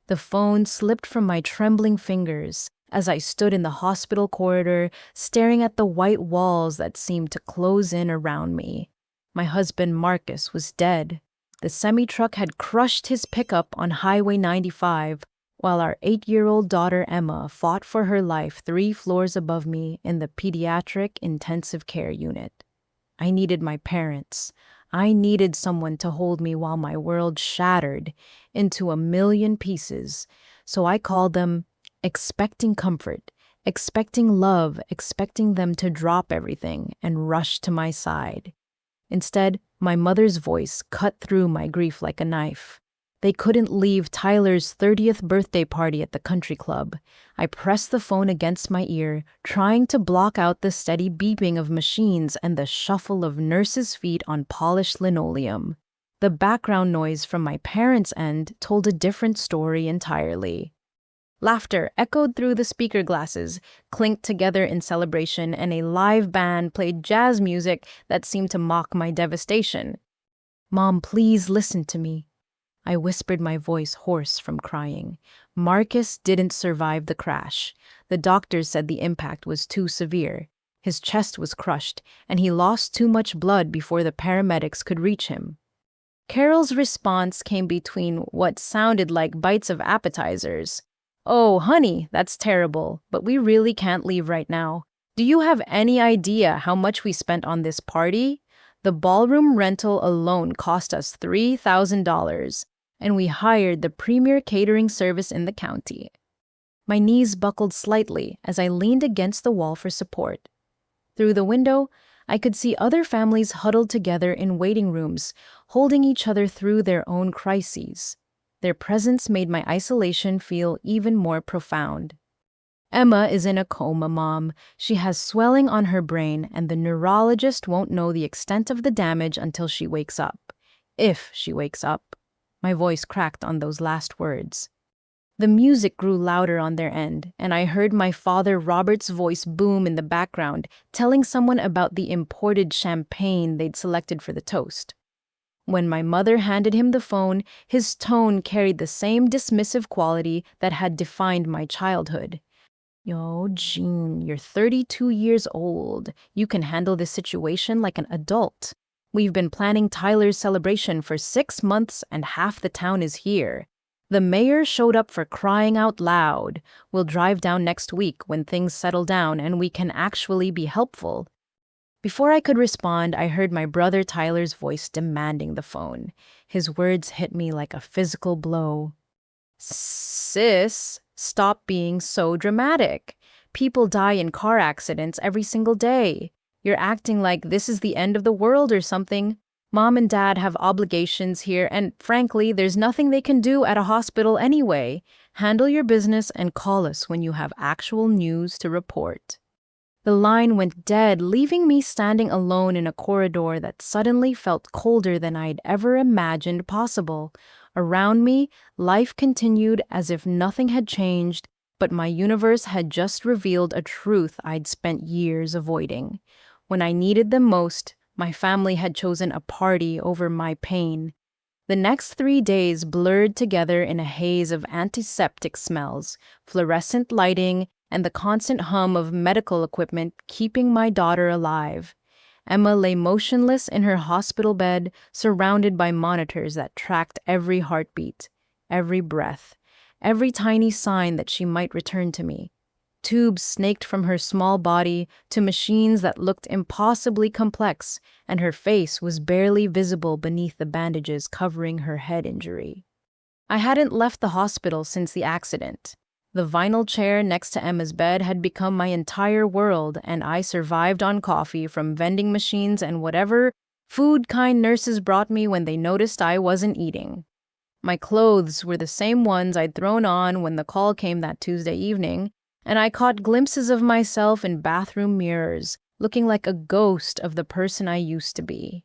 The phone slipped from my trembling fingers as I stood in the hospital corridor, staring at the white walls that seemed to close in around me. My husband Marcus was dead. The semi-truck had crushed his pickup on Highway 95, while our 8-year-old daughter Emma fought for her life 3 floors above me in the pediatric intensive care unit. I needed my parents. I needed someone to hold me while my world shattered into a million pieces. So I called them, expecting comfort, expecting love, expecting them to drop everything and rush to my side. Instead, my mother's voice cut through my grief like a knife. They couldn't leave Tyler's 30th birthday party at the country club. I pressed the phone against my ear, trying to block out the steady beeping of machines and the shuffle of nurses' feet on polished linoleum. The background noise from my parents' end told a different story entirely. Laughter echoed through the speaker glasses, clinked together in celebration, and a live band played jazz music that seemed to mock my devastation. "Mom, please listen to me." I whispered, my voice hoarse from crying. Marcus didn't survive the crash. The doctors said the impact was too severe. His chest was crushed, and he lost too much blood before the paramedics could reach him. Carol's response came between what sounded like bites of appetizers. "Oh, honey, that's terrible, but we really can't leave right now. Do you have any idea how much we spent on this party? The ballroom rental alone cost us $3,000. And we hired the premier catering service in the county." My knees buckled slightly as I leaned against the wall for support. Through the window, I could see other families huddled together in waiting rooms, holding each other through their own crises. Their presence made my isolation feel even more profound. "Emma is in a coma, Mom. She has swelling on her brain, and the neurologist won't know the extent of the damage until she wakes up. If she wakes up." My voice cracked on those last words. The music grew louder on their end, and I heard my father Robert's voice boom in the background, telling someone about the imported champagne they'd selected for the toast. When my mother handed him the phone, his tone carried the same dismissive quality that had defined my childhood. "Yo, Jean, you're 32 years old. You can handle this situation like an adult. We've been planning Tyler's celebration for 6 months and half the town is here. The mayor showed up for crying out loud. We'll drive down next week when things settle down and we can actually be helpful." Before I could respond, I heard my brother Tyler's voice demanding the phone. His words hit me like a physical blow. "Sis, stop being so dramatic. People die in car accidents every single day. You're acting like this is the end of the world or something. Mom and Dad have obligations here, and frankly, there's nothing they can do at a hospital anyway. Handle your business and call us when you have actual news to report." The line went dead, leaving me standing alone in a corridor that suddenly felt colder than I'd ever imagined possible. Around me, life continued as if nothing had changed, but my universe had just revealed a truth I'd spent years avoiding. When I needed them most, my family had chosen a party over my pain. The next 3 days blurred together in a haze of antiseptic smells, fluorescent lighting, and the constant hum of medical equipment keeping my daughter alive. Emma lay motionless in her hospital bed, surrounded by monitors that tracked every heartbeat, every breath, every tiny sign that she might return to me. Tubes snaked from her small body to machines that looked impossibly complex, and her face was barely visible beneath the bandages covering her head injury. I hadn't left the hospital since the accident. The vinyl chair next to Emma's bed had become my entire world, and I survived on coffee from vending machines and whatever food kind nurses brought me when they noticed I wasn't eating. My clothes were the same ones I'd thrown on when the call came that Tuesday evening, and I caught glimpses of myself in bathroom mirrors, looking like a ghost of the person I used to be.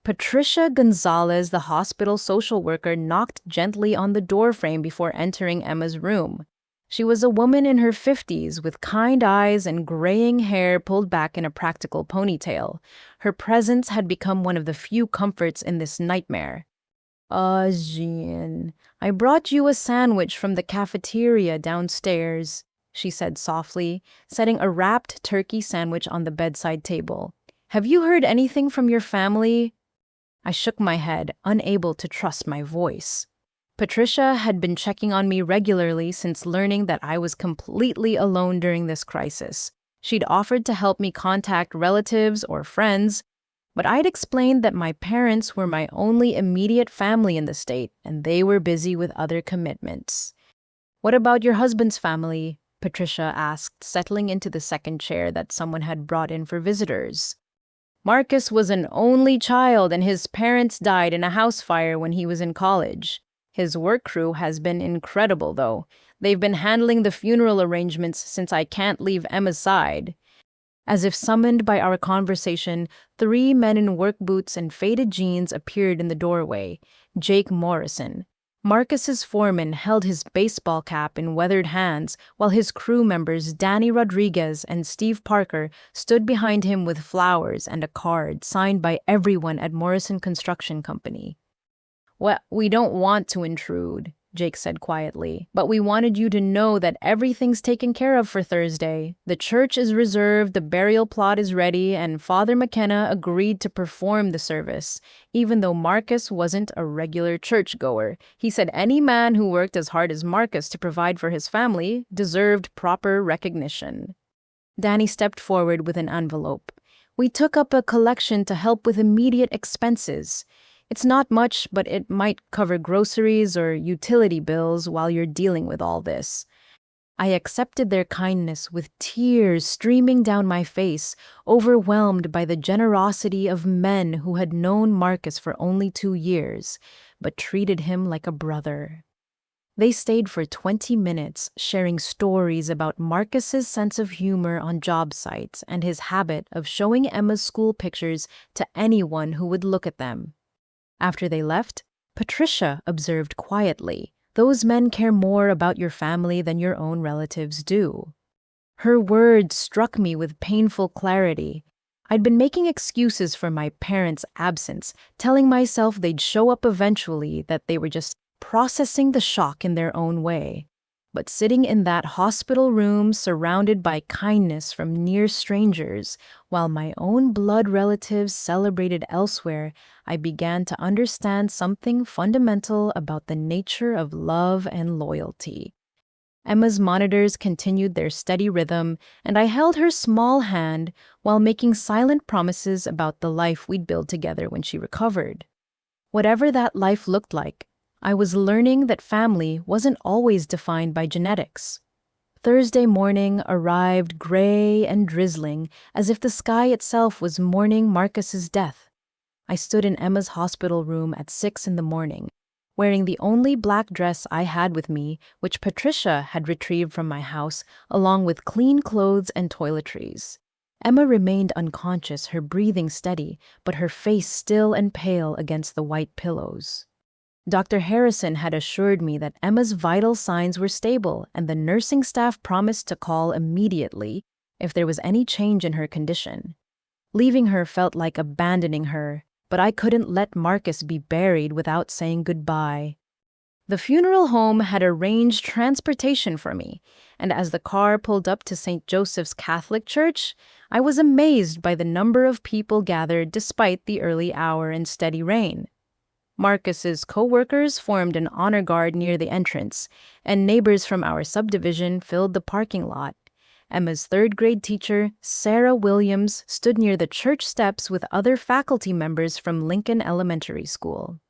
Patricia Gonzalez, the hospital social worker, knocked gently on the doorframe before entering Emma's room. She was a woman in her 50s with kind eyes and graying hair pulled back in a practical ponytail. Her presence had become one of the few comforts in this nightmare. Jean, I brought you a sandwich from the cafeteria downstairs, she said softly, setting a wrapped turkey sandwich on the bedside table. Have you heard anything from your family? I shook my head, unable to trust my voice. Patricia had been checking on me regularly since learning that I was completely alone during this crisis. She'd offered to help me contact relatives or friends, but I'd explained that my parents were my only immediate family in the state, and they were busy with other commitments. What about your husband's family? Patricia asked, settling into the second chair that someone had brought in for visitors. Marcus was an only child, and his parents died in a house fire when he was in college. His work crew has been incredible, though. They've been handling the funeral arrangements since I can't leave Emma's side. As if summoned by our conversation, 3 men in work boots and faded jeans appeared in the doorway. Jake Morrison. Marcus's foreman held his baseball cap in weathered hands, while his crew members Danny Rodriguez and Steve Parker stood behind him with flowers and a card signed by everyone at Morrison Construction Company. "Well, we don't want to intrude," Jake said quietly, "but we wanted you to know that everything's taken care of for Thursday. The church is reserved, the burial plot is ready, and Father McKenna agreed to perform the service. Even though Marcus wasn't a regular churchgoer, he said any man who worked as hard as Marcus to provide for his family deserved proper recognition." Danny stepped forward with an envelope. "We took up a collection to help with immediate expenses. It's not much, but it might cover groceries or utility bills while you're dealing with all this." I accepted their kindness with tears streaming down my face, overwhelmed by the generosity of men who had known Marcus for only 2 years, but treated him like a brother. They stayed for 20 minutes, sharing stories about Marcus's sense of humor on job sites and his habit of showing Emma's school pictures to anyone who would look at them. After they left, Patricia observed quietly, "Those men care more about your family than your own relatives do." Her words struck me with painful clarity. I'd been making excuses for my parents' absence, telling myself they'd show up eventually, that they were just processing the shock in their own way. But sitting in that hospital room surrounded by kindness from near strangers, while my own blood relatives celebrated elsewhere, I began to understand something fundamental about the nature of love and loyalty. Emma's monitors continued their steady rhythm, and I held her small hand while making silent promises about the life we'd build together when she recovered. Whatever that life looked like, I was learning that family wasn't always defined by genetics. Thursday morning arrived gray and drizzling, as if the sky itself was mourning Marcus's death. I stood in Emma's hospital room at 6 in the morning, wearing the only black dress I had with me, which Patricia had retrieved from my house, along with clean clothes and toiletries. Emma remained unconscious, her breathing steady, but her face still and pale against the white pillows. Dr. Harrison had assured me that Emma's vital signs were stable, and the nursing staff promised to call immediately if there was any change in her condition. Leaving her felt like abandoning her, but I couldn't let Marcus be buried without saying goodbye. The funeral home had arranged transportation for me, and as the car pulled up to St. Joseph's Catholic Church, I was amazed by the number of people gathered despite the early hour and steady rain. Marcus's co-workers formed an honor guard near the entrance, and neighbors from our subdivision filled the parking lot. Emma's third-grade teacher, Sarah Williams, stood near the church steps with other faculty members from Lincoln Elementary School.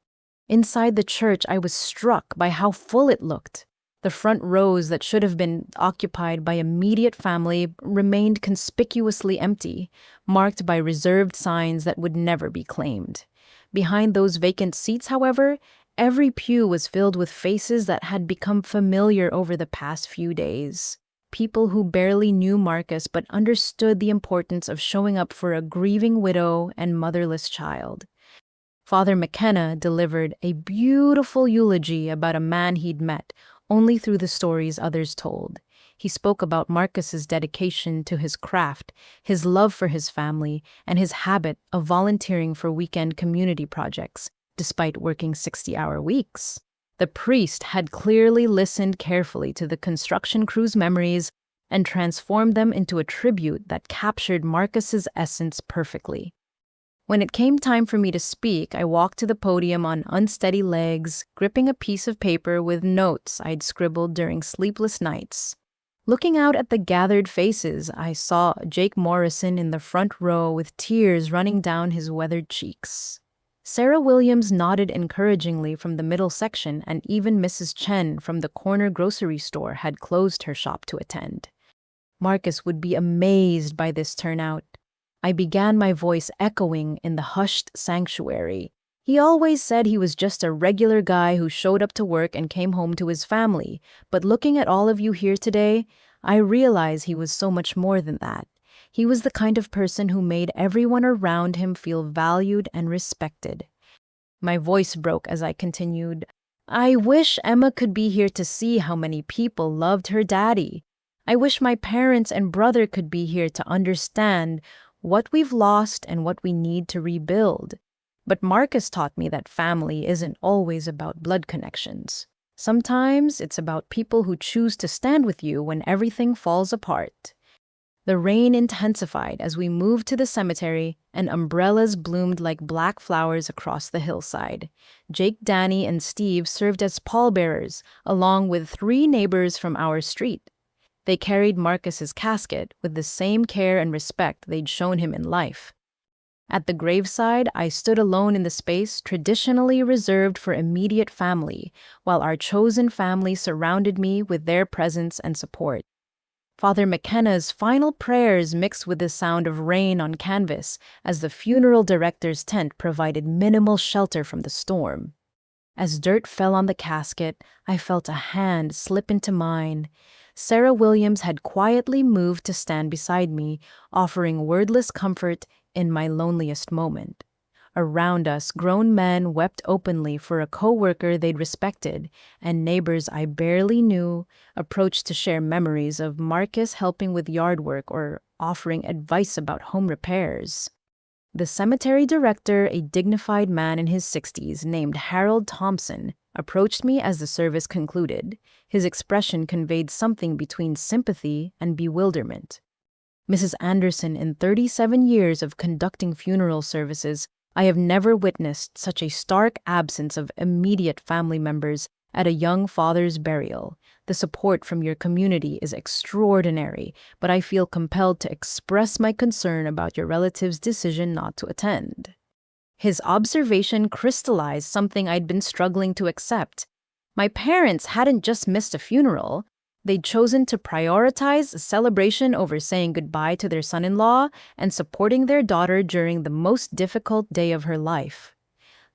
Inside the church, I was struck by how full it looked. The front rows that should have been occupied by immediate family remained conspicuously empty, marked by reserved signs that would never be claimed. Behind those vacant seats, however, every pew was filled with faces that had become familiar over the past few days. People who barely knew Marcus but understood the importance of showing up for a grieving widow and motherless child. Father McKenna delivered a beautiful eulogy about a man he'd met only through the stories others told. He spoke about Marcus's dedication to his craft, his love for his family, and his habit of volunteering for weekend community projects. despite working 60-hour weeks. The priest had clearly listened carefully to the construction crew's memories and transformed them into a tribute that captured Marcus's essence perfectly. When it came time for me to speak, I walked to the podium on unsteady legs, gripping a piece of paper with notes I'd scribbled during sleepless nights. Looking out at the gathered faces, I saw Jake Morrison in the front row with tears running down his weathered cheeks. Sarah Williams nodded encouragingly from the middle section, and even Mrs. Chen from the corner grocery store had closed her shop to attend. Marcus would be amazed by this turnout. I began, my voice echoing in the hushed sanctuary. He always said he was just a regular guy who showed up to work and came home to his family, but looking at all of you here today, I realize he was so much more than that. He was the kind of person who made everyone around him feel valued and respected. My voice broke as I continued. I wish Emma could be here to see how many people loved her daddy. I wish my parents and brother could be here to understand what we've lost and what we need to rebuild. But Marcus taught me that family isn't always about blood connections. Sometimes it's about people who choose to stand with you when everything falls apart. The rain intensified as we moved to the cemetery, and umbrellas bloomed like black flowers across the hillside. Jake, Danny, and Steve served as pallbearers, along with 3 neighbors from our street. They carried Marcus's casket with the same care and respect they'd shown him in life. At the graveside, I stood alone in the space traditionally reserved for immediate family, while our chosen family surrounded me with their presence and support. Father McKenna's final prayers mixed with the sound of rain on canvas as the funeral director's tent provided minimal shelter from the storm. As dirt fell on the casket, I felt a hand slip into mine. Sarah Williams had quietly moved to stand beside me, offering wordless comfort in my loneliest moment. Around us, grown men wept openly for a co-worker they'd respected, and neighbors I barely knew approached to share memories of Marcus helping with yard work or offering advice about home repairs. The cemetery director, a dignified man in his 60s named Harold Thompson, approached me as the service concluded. His expression conveyed something between sympathy and bewilderment. Mrs. Anderson, in 37 years of conducting funeral services, I have never witnessed such a stark absence of immediate family members at a young father's burial. The support from your community is extraordinary, but I feel compelled to express my concern about your relative's decision not to attend. His observation crystallized something I'd been struggling to accept. My parents hadn't just missed a funeral. They'd chosen to prioritize a celebration over saying goodbye to their son-in-law and supporting their daughter during the most difficult day of her life.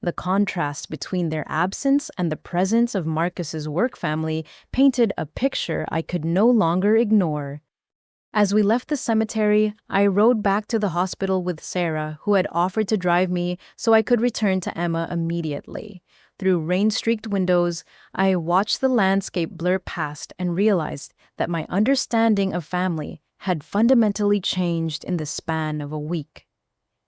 The contrast between their absence and the presence of Marcus's work family painted a picture I could no longer ignore. As we left the cemetery, I rode back to the hospital with Sarah, who had offered to drive me so I could return to Emma immediately. Through rain-streaked windows, I watched the landscape blur past and realized that my understanding of family had fundamentally changed in the span of a week.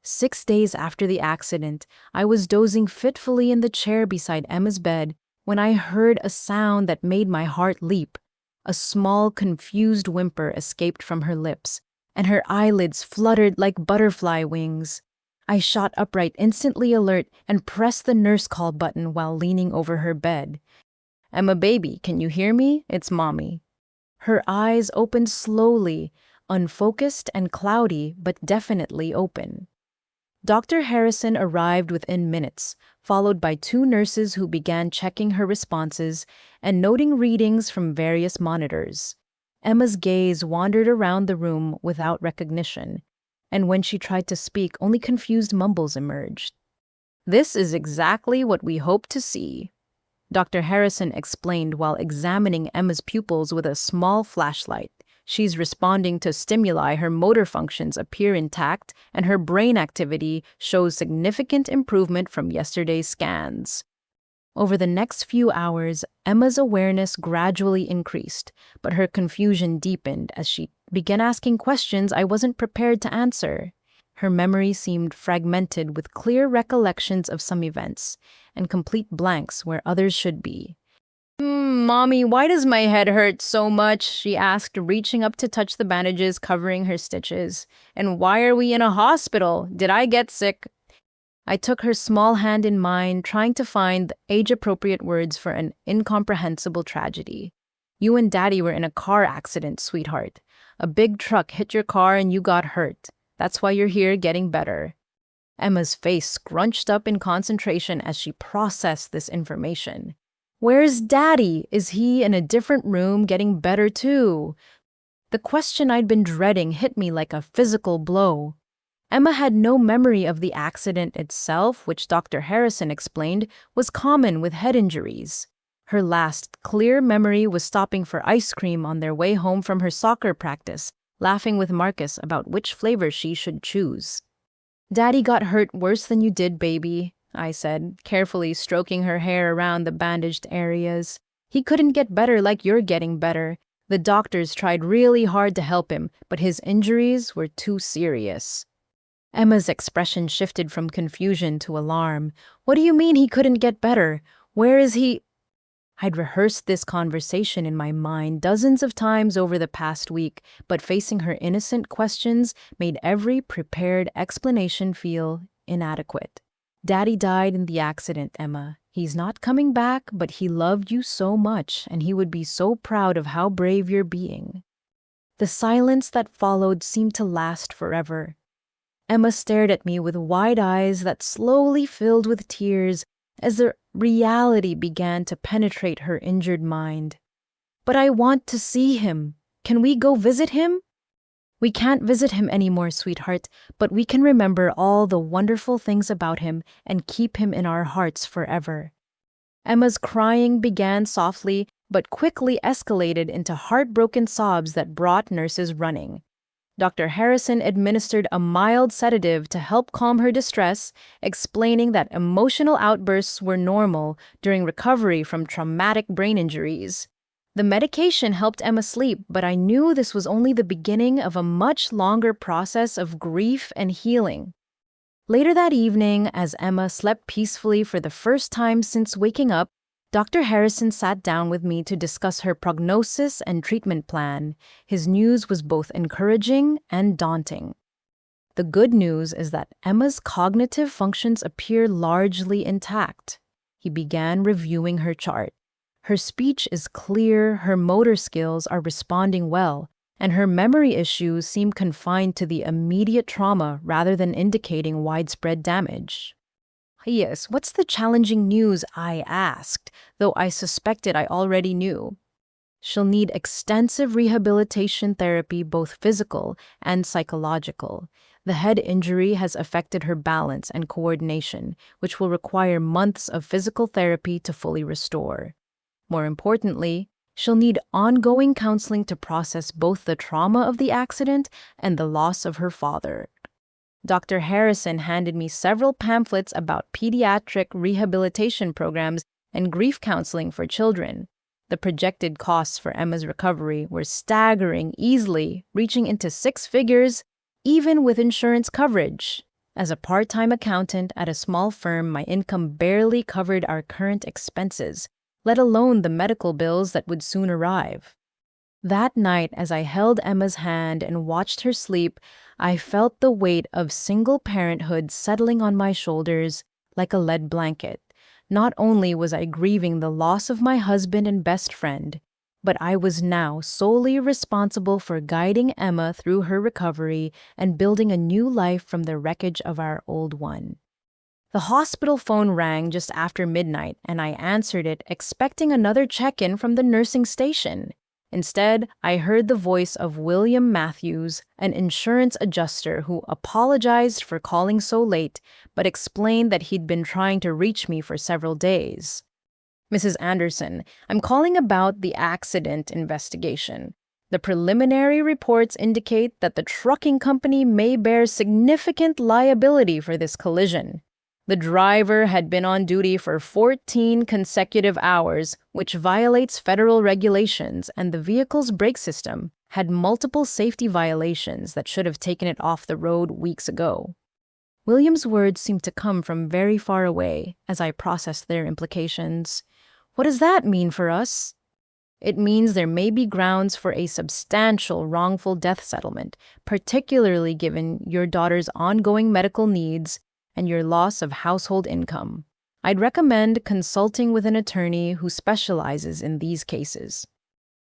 6 days after the accident, I was dozing fitfully in the chair beside Emma's bed when I heard a sound that made my heart leap. A small, confused whimper escaped from her lips, and her eyelids fluttered like butterfly wings. I shot upright, instantly alert, and pressed the nurse call button while leaning over her bed. "Emma, baby, can you hear me? It's Mommy." Her eyes opened slowly, unfocused and cloudy, but definitely open. Dr. Harrison arrived within minutes, followed by 2 nurses who began checking her responses and noting readings from various monitors. Emma's gaze wandered around the room without recognition, and when she tried to speak, only confused mumbles emerged. "This is exactly what we hope to see," Dr. Harrison explained while examining Emma's pupils with a small flashlight. "She's responding to stimuli, her motor functions appear intact, and her brain activity shows significant improvement from yesterday's scans." Over the next few hours, Emma's awareness gradually increased, but her confusion deepened as she began asking questions I wasn't prepared to answer. Her memory seemed fragmented with clear recollections of some events and complete blanks where others should be. Mommy, why does my head hurt so much?" she asked, reaching up to touch the bandages covering her stitches. "And why are we in a hospital? Did I get sick?" I took her small hand in mine, trying to find age-appropriate words for an incomprehensible tragedy. "You and Daddy were in a car accident, sweetheart. A big truck hit your car and you got hurt. That's why you're here getting better." Emma's face scrunched up in concentration as she processed this information. "Where's Daddy? Is he in a different room getting better too?" The question I'd been dreading hit me like a physical blow. Emma had no memory of the accident itself, which Dr. Harrison explained was common with head injuries. Her last clear memory was stopping for ice cream on their way home from her soccer practice, laughing with Marcus about which flavor she should choose. "Daddy got hurt worse than you did, baby," I said, carefully stroking her hair around the bandaged areas. "He couldn't get better like you're getting better. The doctors tried really hard to help him, but his injuries were too serious." Emma's expression shifted from confusion to alarm. "What do you mean he couldn't get better? Where is he?" I'd rehearsed this conversation in my mind dozens of times over the past week, but facing her innocent questions made every prepared explanation feel inadequate. "Daddy died in the accident, Emma. He's not coming back, but he loved you so much, and he would be so proud of how brave you're being." The silence that followed seemed to last forever. Emma stared at me with wide eyes that slowly filled with tears as the reality began to penetrate her injured mind. "But I want to see him. Can we go visit him?" "We can't visit him anymore, sweetheart, but we can remember all the wonderful things about him and keep him in our hearts forever." Emma's crying began softly, but quickly escalated into heartbroken sobs that brought nurses running. Dr. Harrison administered a mild sedative to help calm her distress, explaining that emotional outbursts were normal during recovery from traumatic brain injuries. The medication helped Emma sleep, but I knew this was only the beginning of a much longer process of grief and healing. Later that evening, as Emma slept peacefully for the first time since waking up, Dr. Harrison sat down with me to discuss her prognosis and treatment plan. His news was both encouraging and daunting. The good news is that Emma's cognitive functions appear largely intact. He began reviewing her chart. Her speech is clear, her motor skills are responding well, and her memory issues seem confined to the immediate trauma rather than indicating widespread damage. "Yes, what's the challenging news?" I asked, though I suspected I already knew. "She'll need extensive rehabilitation therapy, both physical and psychological. The head injury has affected her balance and coordination, which will require months of physical therapy to fully restore. More importantly, she'll need ongoing counseling to process both the trauma of the accident and the loss of her father." Dr. Harrison handed me several pamphlets about pediatric rehabilitation programs and grief counseling for children. The projected costs for Emma's recovery were staggering, easily reaching into 6 figures, even with insurance coverage. As a part-time accountant at a small firm, my income barely covered our current expenses, let alone the medical bills that would soon arrive. That night, as I held Emma's hand and watched her sleep, I felt the weight of single parenthood settling on my shoulders like a lead blanket. Not only was I grieving the loss of my husband and best friend, but I was now solely responsible for guiding Emma through her recovery and building a new life from the wreckage of our old one. The hospital phone rang just after midnight, and I answered it, expecting another check-in from the nursing station. Instead, I heard the voice of William Matthews, an insurance adjuster who apologized for calling so late, but explained that he'd been trying to reach me for several days. "Mrs. Anderson, I'm calling about the accident investigation. The preliminary reports indicate that the trucking company may bear significant liability for this collision. The driver had been on duty for 14 consecutive hours, which violates federal regulations, and the vehicle's brake system had multiple safety violations that should have taken it off the road weeks ago. William's words seemed to come from very far away as I processed their implications. What does that mean for us? It means there may be grounds for a substantial wrongful death settlement, particularly given your daughter's ongoing medical needs and your loss of household income. I'd recommend consulting with an attorney who specializes in these cases.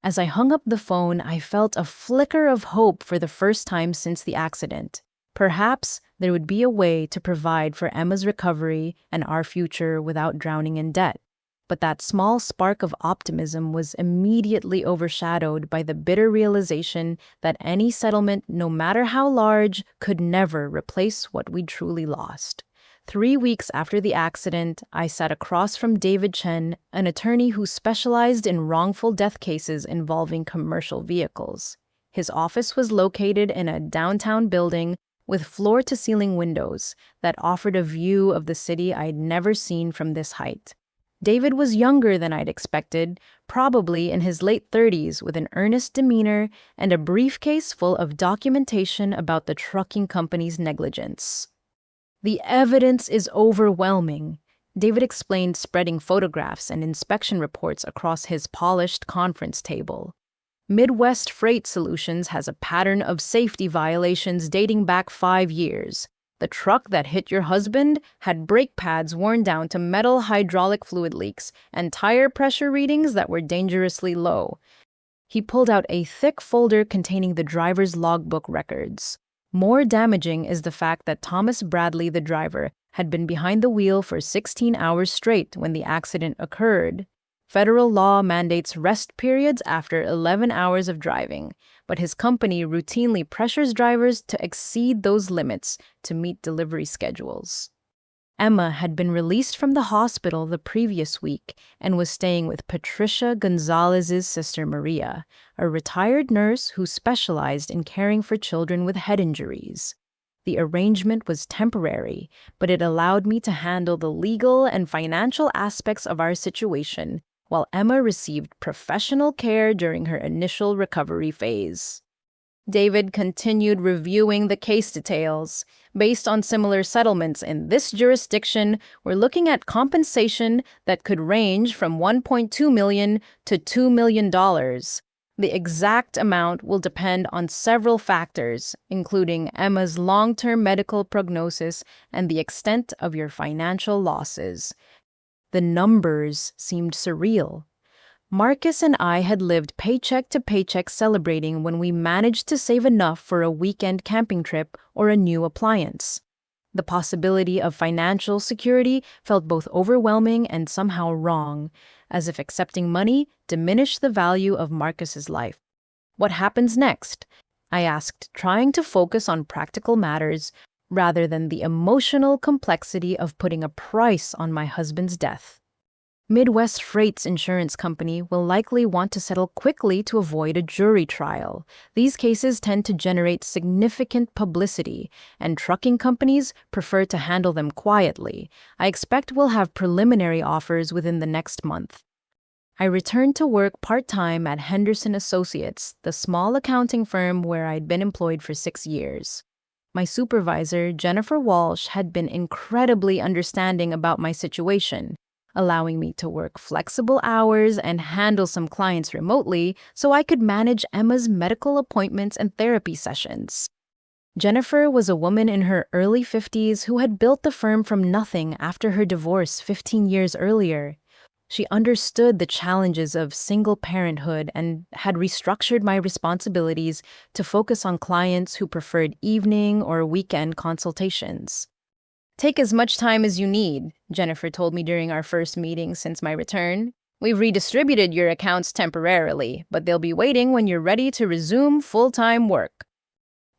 As I hung up the phone, I felt a flicker of hope for the first time since the accident. Perhaps there would be a way to provide for Emma's recovery and our future without drowning in debt. But that small spark of optimism was immediately overshadowed by the bitter realization that any settlement, no matter how large, could never replace what we truly lost. 3 weeks after the accident, I sat across from David Chen, an attorney who specialized in wrongful death cases involving commercial vehicles. His office was located in a downtown building with floor-to-ceiling windows that offered a view of the city I'd never seen from this height. David was younger than I'd expected, probably in his late 30s, with an earnest demeanor and a briefcase full of documentation about the trucking company's negligence. "The evidence is overwhelming," David explained, spreading photographs and inspection reports across his polished conference table. "Midwest Freight Solutions has a pattern of safety violations dating back 5 years. The truck that hit your husband had brake pads worn down to metal hydraulic fluid leaks and tire pressure readings that were dangerously low." He pulled out a thick folder containing the driver's logbook records. More damaging is the fact that Thomas Bradley, the driver, had been behind the wheel for 16 hours straight when the accident occurred. Federal law mandates rest periods after 11 hours of driving, but his company routinely pressures drivers to exceed those limits to meet delivery schedules. Emma had been released from the hospital the previous week and was staying with Patricia Gonzalez's sister Maria, a retired nurse who specialized in caring for children with head injuries. The arrangement was temporary, but it allowed me to handle the legal and financial aspects of our situation while Emma received professional care during her initial recovery phase. David continued reviewing the case details. "Based on similar settlements in this jurisdiction, we're looking at compensation that could range from $1.2 million to $2 million. The exact amount will depend on several factors, including Emma's long-term medical prognosis and the extent of your financial losses." The numbers seemed surreal. Marcus and I had lived paycheck to paycheck, celebrating when we managed to save enough for a weekend camping trip or a new appliance. The possibility of financial security felt both overwhelming and somehow wrong, as if accepting money diminished the value of Marcus's life. "What happens next?" I asked, trying to focus on practical matters rather than the emotional complexity of putting a price on my husband's death. "Midwest Freight's insurance company will likely want to settle quickly to avoid a jury trial. These cases tend to generate significant publicity, and trucking companies prefer to handle them quietly. I expect we'll have preliminary offers within the next month." I returned to work part-time at Henderson Associates, the small accounting firm where I'd been employed for 6 years. My supervisor, Jennifer Walsh, had been incredibly understanding about my situation, allowing me to work flexible hours and handle some clients remotely so I could manage Emma's medical appointments and therapy sessions. Jennifer was a woman in her early 50s who had built the firm from nothing after her divorce 15 years earlier. She understood the challenges of single parenthood and had restructured my responsibilities to focus on clients who preferred evening or weekend consultations. "Take as much time as you need," Jennifer told me during our first meeting since my return. "We've redistributed your accounts temporarily, but they'll be waiting when you're ready to resume full-time work."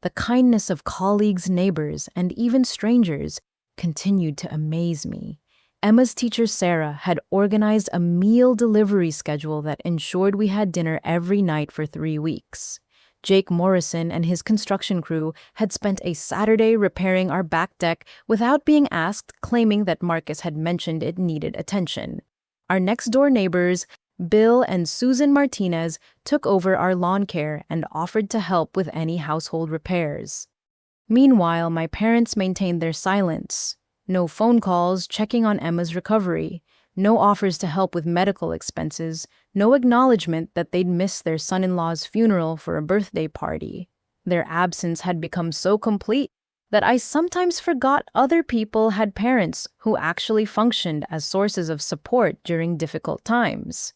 The kindness of colleagues, neighbors, and even strangers continued to amaze me. Emma's teacher, Sarah, had organized a meal delivery schedule that ensured we had dinner every night for 3 weeks. Jake Morrison and his construction crew had spent a Saturday repairing our back deck without being asked, claiming that Marcus had mentioned it needed attention. Our next-door neighbors, Bill and Susan Martinez took over our lawn care and offered to help with any household repairs. Meanwhile, my parents maintained their silence. No phone calls checking on Emma's recovery, no offers to help with medical expenses, no acknowledgement that they'd missed their son-in-law's funeral for a birthday party. Their absence had become so complete that I sometimes forgot other people had parents who actually functioned as sources of support during difficult times.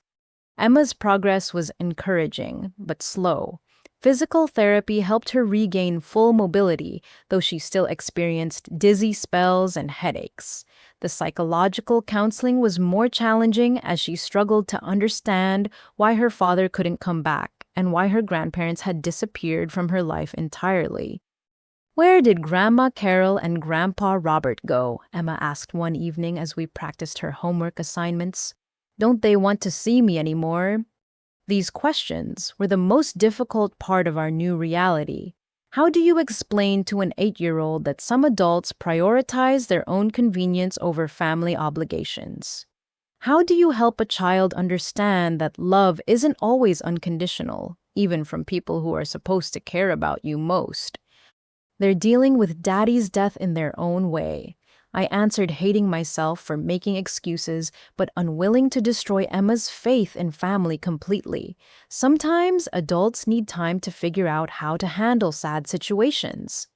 Emma's progress was encouraging, but slow. Physical therapy helped her regain full mobility, though she still experienced dizzy spells and headaches. The psychological counseling was more challenging as she struggled to understand why her father couldn't come back and why her grandparents had disappeared from her life entirely. "Where did Grandma Carol and Grandpa Robert go?" Emma asked one evening as we practiced her homework assignments. "Don't they want to see me anymore?" These questions were the most difficult part of our new reality. How do you explain to an 8-year-old that some adults prioritize their own convenience over family obligations? How do you help a child understand that love isn't always unconditional, even from people who are supposed to care about you most? They're dealing with Daddy's death in their own way. I answered, hating myself for making excuses, but unwilling to destroy Emma's faith in family completely. Sometimes adults need time to figure out how to handle sad situations.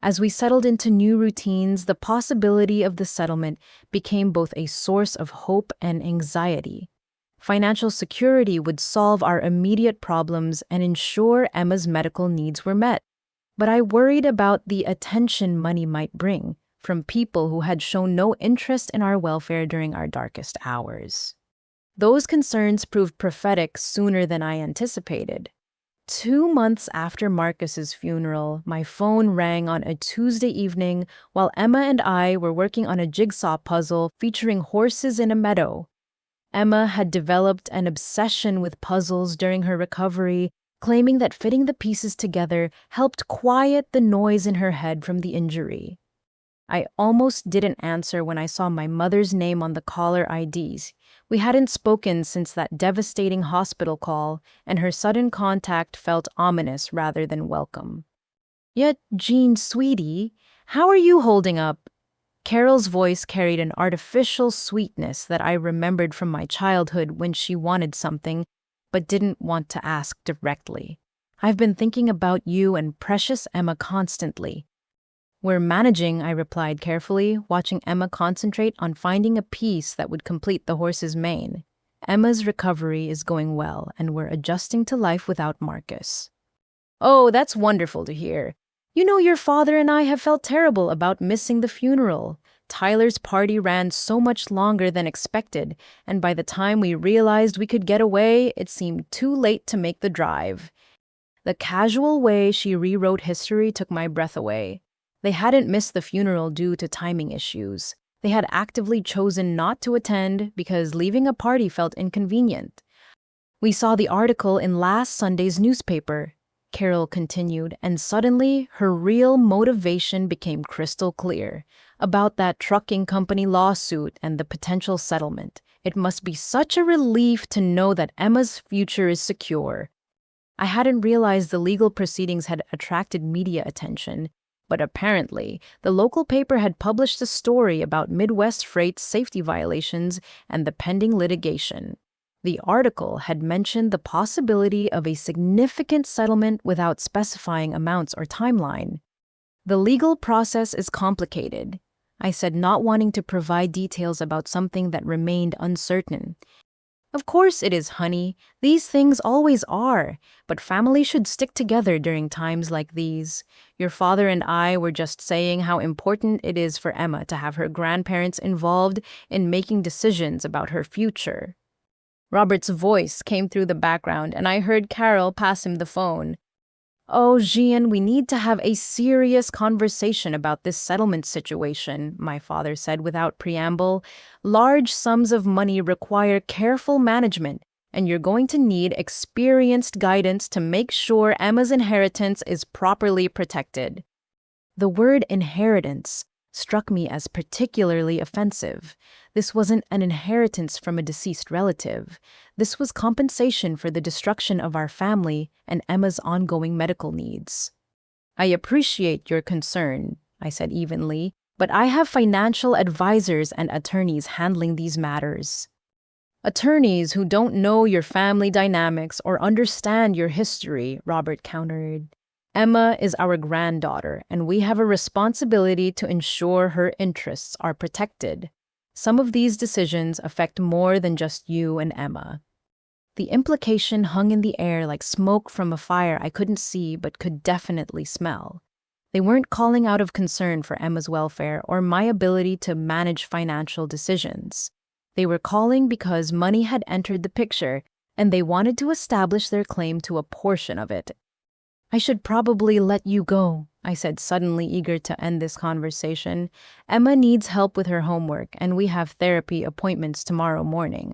As we settled into new routines, the possibility of the settlement became both a source of hope and anxiety. Financial security would solve our immediate problems and ensure Emma's medical needs were met. But I worried about the attention money might bring from people who had shown no interest in our welfare during our darkest hours. Those concerns proved prophetic sooner than I anticipated. 2 months after Marcus's funeral, my phone rang on a Tuesday evening while Emma and I were working on a jigsaw puzzle featuring horses in a meadow. Emma had developed an obsession with puzzles during her recovery, claiming that fitting the pieces together helped quiet the noise in her head from the injury. I almost didn't answer when I saw my mother's name on the caller IDs. We hadn't spoken since that devastating hospital call, and her sudden contact felt ominous rather than welcome. "Yet, Jean, sweetie, how are you holding up?" Carol's voice carried an artificial sweetness that I remembered from my childhood when she wanted something, but didn't want to ask directly. "I've been thinking about you and precious Emma constantly." "We're managing," I replied carefully, watching Emma concentrate on finding a piece that would complete the horse's mane. "Emma's recovery is going well, and we're adjusting to life without Marcus." "Oh, that's wonderful to hear. You know, your father and I have felt terrible about missing the funeral. Tyler's party ran so much longer than expected, and by the time we realized we could get away, it seemed too late to make the drive." The casual way she rewrote history took my breath away. They hadn't missed the funeral due to timing issues. They had actively chosen not to attend because leaving a party felt inconvenient. "We saw the article in last Sunday's newspaper," Carol continued, and suddenly her real motivation became crystal clear. "About that trucking company lawsuit and the potential settlement. It must be such a relief to know that Emma's future is secure." I hadn't realized the legal proceedings had attracted media attention, but apparently the local paper had published a story about Midwest Freight's safety violations and the pending litigation. The article had mentioned the possibility of a significant settlement without specifying amounts or timeline. "The legal process is complicated," I said, not wanting to provide details about something that remained uncertain. "Of course it is, honey. These things always are. But family should stick together during times like these. Your father and I were just saying how important it is for Emma to have her grandparents involved in making decisions about her future." Robert's voice came through the background, and I heard Carol pass him the phone. "Oh, Jean, we need to have a serious conversation about this settlement situation," my father said without preamble. "Large sums of money require careful management, and you're going to need experienced guidance to make sure Emma's inheritance is properly protected." The word inheritance struck me as particularly offensive. This wasn't an inheritance from a deceased relative. This was compensation for the destruction of our family and Emma's ongoing medical needs. I appreciate your concern, I said evenly, but I have financial advisors and attorneys handling these matters. Attorneys who don't know your family dynamics or understand your history, Robert countered. Emma is our granddaughter, and we have a responsibility to ensure her interests are protected. Some of these decisions affect more than just you and Emma. The implication hung in the air like smoke from a fire I couldn't see but could definitely smell. They weren't calling out of concern for Emma's welfare or my ability to manage financial decisions. They were calling because money had entered the picture, and they wanted to establish their claim to a portion of it. I should probably let you go, I said, suddenly eager to end this conversation. Emma needs help with her homework, and we have therapy appointments tomorrow morning.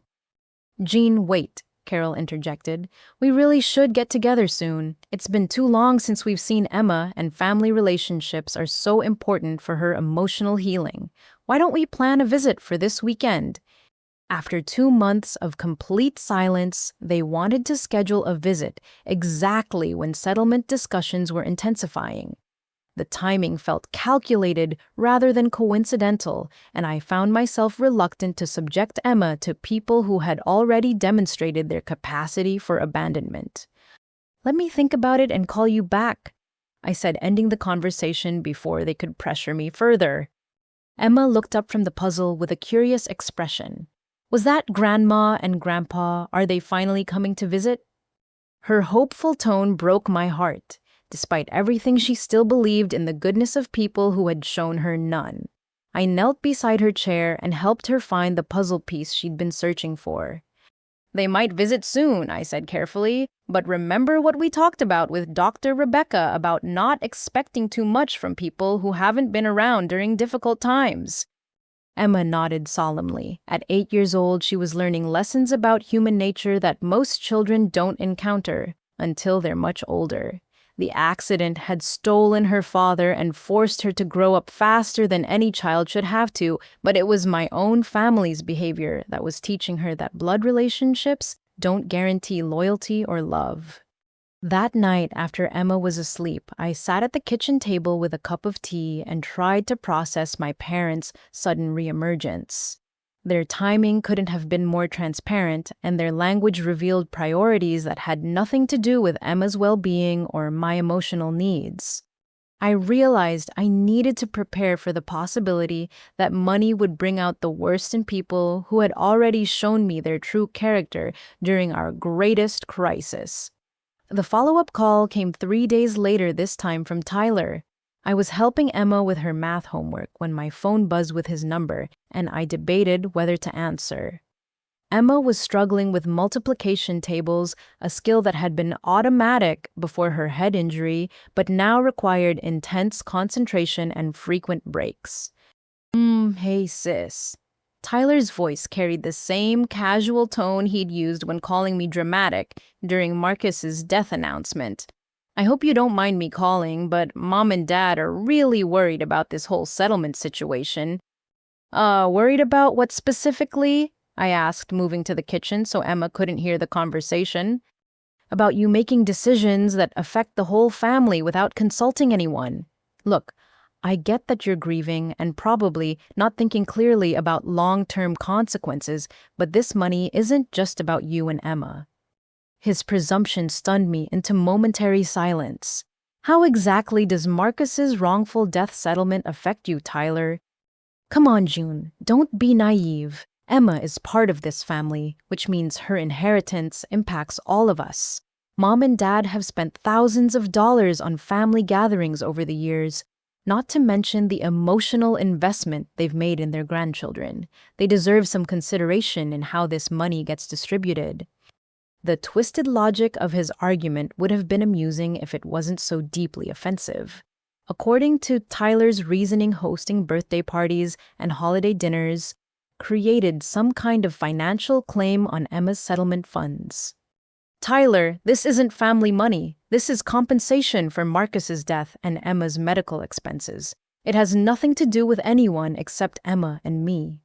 Jean, wait, Carol interjected. We really should get together soon. It's been too long since we've seen Emma, and family relationships are so important for her emotional healing. Why don't we plan a visit for this weekend? After 2 months of complete silence, they wanted to schedule a visit exactly when settlement discussions were intensifying. The timing felt calculated rather than coincidental, and I found myself reluctant to subject Emma to people who had already demonstrated their capacity for abandonment. Let me think about it and call you back, I said, ending the conversation before they could pressure me further. Emma looked up from the puzzle with a curious expression. Was that Grandma and Grandpa? Are they finally coming to visit? Her hopeful tone broke my heart. Despite everything, she still believed in the goodness of people who had shown her none. I knelt beside her chair and helped her find the puzzle piece she'd been searching for. They might visit soon, I said carefully, but remember what we talked about with Dr. Rebecca about not expecting too much from people who haven't been around during difficult times. Emma nodded solemnly. At 8 years old, she was learning lessons about human nature that most children don't encounter until they're much older. The accident had stolen her father and forced her to grow up faster than any child should have to, but it was my own family's behavior that was teaching her that blood relationships don't guarantee loyalty or love. That night, after Emma was asleep, I sat at the kitchen table with a cup of tea and tried to process my parents' sudden reemergence. Their timing couldn't have been more transparent, and their language revealed priorities that had nothing to do with Emma's well-being or my emotional needs. I realized I needed to prepare for the possibility that money would bring out the worst in people who had already shown me their true character during our greatest crisis. The follow-up call came 3 days later, this time from Tyler. I was helping Emma with her math homework when my phone buzzed with his number, and I debated whether to answer. Emma was struggling with multiplication tables, a skill that had been automatic before her head injury, but now required intense concentration and frequent breaks. Hey sis. Tyler's voice carried the same casual tone he'd used when calling me dramatic during Marcus's death announcement. I hope you don't mind me calling, but Mom and Dad are really worried about this whole settlement situation. Worried about what specifically? I asked, moving to the kitchen so Emma couldn't hear the conversation. About you making decisions that affect the whole family without consulting anyone. Look, I get that you're grieving and probably not thinking clearly about long-term consequences, but this money isn't just about you and Emma. His presumption stunned me into momentary silence. How exactly does Marcus's wrongful death settlement affect you, Tyler? Come on, June, don't be naive. Emma is part of this family, which means her inheritance impacts all of us. Mom and Dad have spent thousands of dollars on family gatherings over the years, not to mention the emotional investment they've made in their grandchildren. They deserve some consideration in how this money gets distributed. The twisted logic of his argument would have been amusing if it wasn't so deeply offensive. According to Tyler's reasoning, hosting birthday parties and holiday dinners created some kind of financial claim on Emma's settlement funds. Tyler, this isn't family money. This is compensation for Marcus's death and Emma's medical expenses. It has nothing to do with anyone except Emma and me.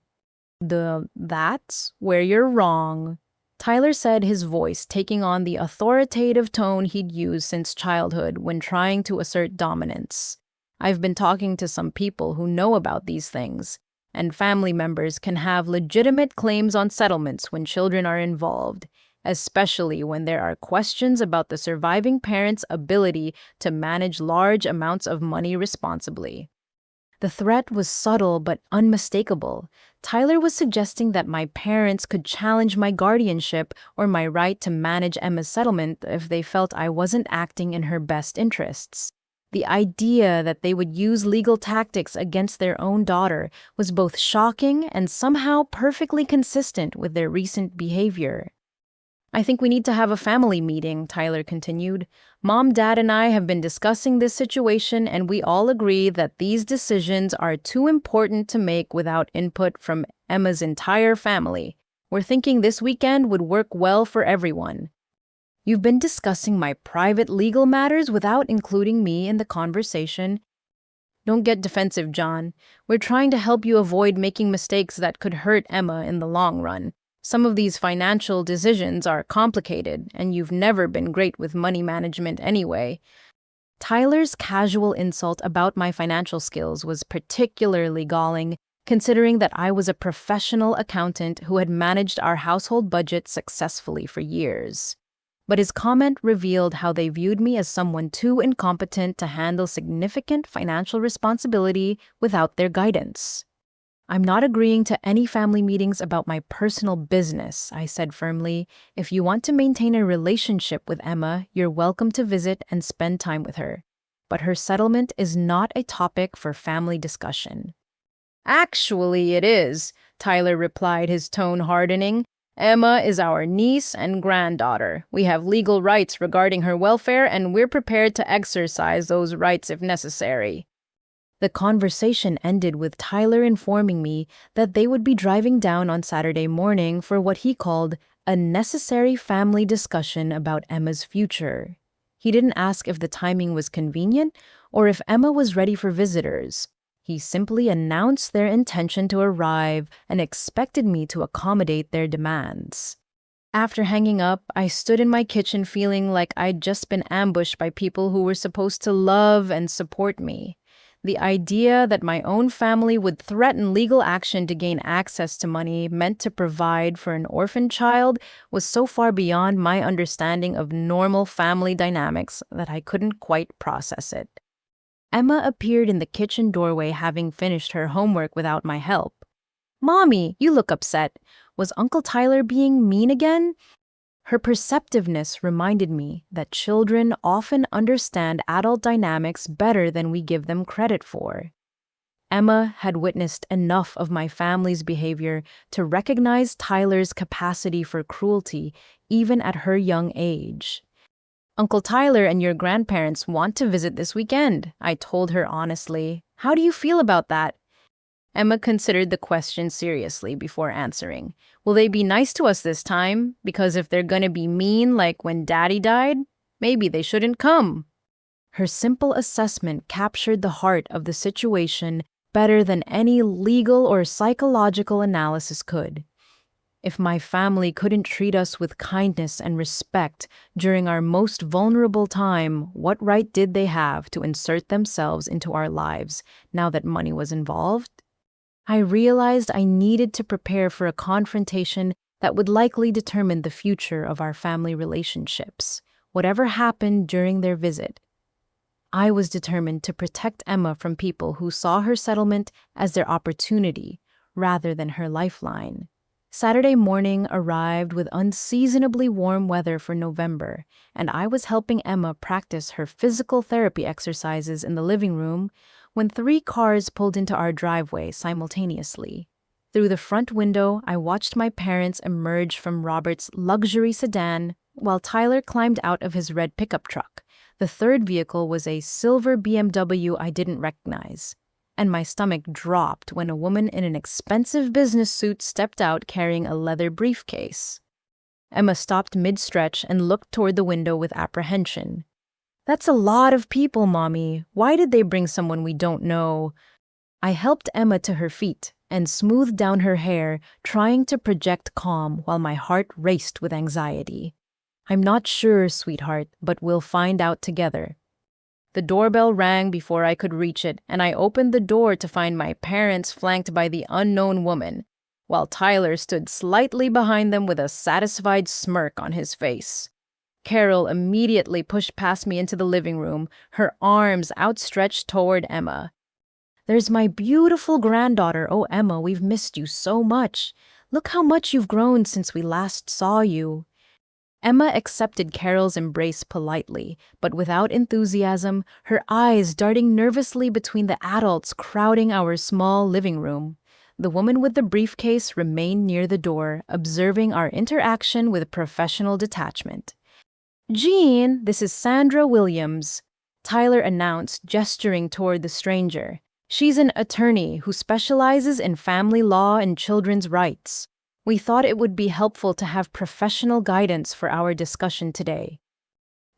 That's where you're wrong, Tyler said, his voice taking on the authoritative tone he'd used since childhood when trying to assert dominance. I've been talking to some people who know about these things, and family members can have legitimate claims on settlements when children are involved, especially when there are questions about the surviving parent's ability to manage large amounts of money responsibly. The threat was subtle but unmistakable. Tyler was suggesting that my parents could challenge my guardianship or my right to manage Emma's settlement if they felt I wasn't acting in her best interests. The idea that they would use legal tactics against their own daughter was both shocking and somehow perfectly consistent with their recent behavior. I think we need to have a family meeting, Tyler continued. Mom, Dad, and I have been discussing this situation, and we all agree that these decisions are too important to make without input from Emma's entire family. We're thinking this weekend would work well for everyone. You've been discussing my private legal matters without including me in the conversation. Don't get defensive, John. We're trying to help you avoid making mistakes that could hurt Emma in the long run. Some of these financial decisions are complicated, and you've never been great with money management anyway. Tyler's casual insult about my financial skills was particularly galling, considering that I was a professional accountant who had managed our household budget successfully for years. But his comment revealed how they viewed me as someone too incompetent to handle significant financial responsibility without their guidance. I'm not agreeing to any family meetings about my personal business, I said firmly. If you want to maintain a relationship with Emma, you're welcome to visit and spend time with her. But her settlement is not a topic for family discussion. Actually, it is, Tyler replied, his tone hardening. Emma is our niece and granddaughter. We have legal rights regarding her welfare, and we're prepared to exercise those rights if necessary. The conversation ended with Tyler informing me that they would be driving down on Saturday morning for what he called a necessary family discussion about Emma's future. He didn't ask if the timing was convenient or if Emma was ready for visitors. He simply announced their intention to arrive and expected me to accommodate their demands. After hanging up, I stood in my kitchen feeling like I'd just been ambushed by people who were supposed to love and support me. The idea that my own family would threaten legal action to gain access to money meant to provide for an orphan child was so far beyond my understanding of normal family dynamics that I couldn't quite process it. Emma appeared in the kitchen doorway, having finished her homework without my help. Mommy, you look upset. Was Uncle Tyler being mean again? Her perceptiveness reminded me that children often understand adult dynamics better than we give them credit for. Emma had witnessed enough of my family's behavior to recognize Tyler's capacity for cruelty even at her young age. Uncle Tyler and your grandparents want to visit this weekend, I told her honestly. How do you feel about that? Emma considered the question seriously before answering. Will they be nice to us this time? Because if they're gonna be mean like when Daddy died, maybe they shouldn't come. Her simple assessment captured the heart of the situation better than any legal or psychological analysis could. If my family couldn't treat us with kindness and respect during our most vulnerable time, what right did they have to insert themselves into our lives now that money was involved? I realized I needed to prepare for a confrontation that would likely determine the future of our family relationships, whatever happened during their visit. I was determined to protect Emma from people who saw her settlement as their opportunity rather than her lifeline. Saturday morning arrived with unseasonably warm weather for November, and I was helping Emma practice her physical therapy exercises in the living room when 3 cars pulled into our driveway simultaneously. Through the front window, I watched my parents emerge from Robert's luxury sedan while Tyler climbed out of his red pickup truck. The third vehicle was a silver BMW I didn't recognize, and my stomach dropped when a woman in an expensive business suit stepped out carrying a leather briefcase. Emma stopped mid-stretch and looked toward the window with apprehension. That's a lot of people, Mommy. Why did they bring someone we don't know? I helped Emma to her feet and smoothed down her hair, trying to project calm while my heart raced with anxiety. I'm not sure, sweetheart, but we'll find out together. The doorbell rang before I could reach it, and I opened the door to find my parents flanked by the unknown woman, while Tyler stood slightly behind them with a satisfied smirk on his face. Carol immediately pushed past me into the living room, her arms outstretched toward Emma. "There's my beautiful granddaughter. Oh, Emma, we've missed you so much. Look how much you've grown since we last saw you." Emma accepted Carol's embrace politely, but without enthusiasm, her eyes darting nervously between the adults crowding our small living room. The woman with the briefcase remained near the door, observing our interaction with professional detachment. "Jean, this is Sandra Williams," Tyler announced, gesturing toward the stranger. "She's an attorney who specializes in family law and children's rights. We thought it would be helpful to have professional guidance for our discussion today."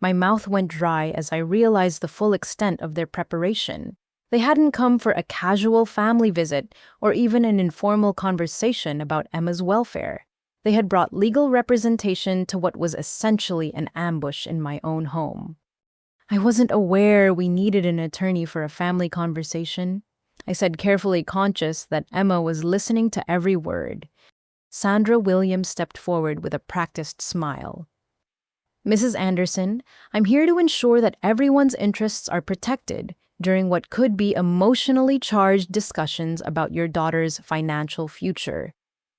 My mouth went dry as I realized the full extent of their preparation. They hadn't come for a casual family visit or even an informal conversation about Emma's welfare. They had brought legal representation to what was essentially an ambush in my own home. "I wasn't aware we needed an attorney for a family conversation," I said, carefully conscious that Emma was listening to every word. Sandra Williams stepped forward with a practiced smile. "Mrs. Anderson, I'm here to ensure that everyone's interests are protected during what could be emotionally charged discussions about your daughter's financial future.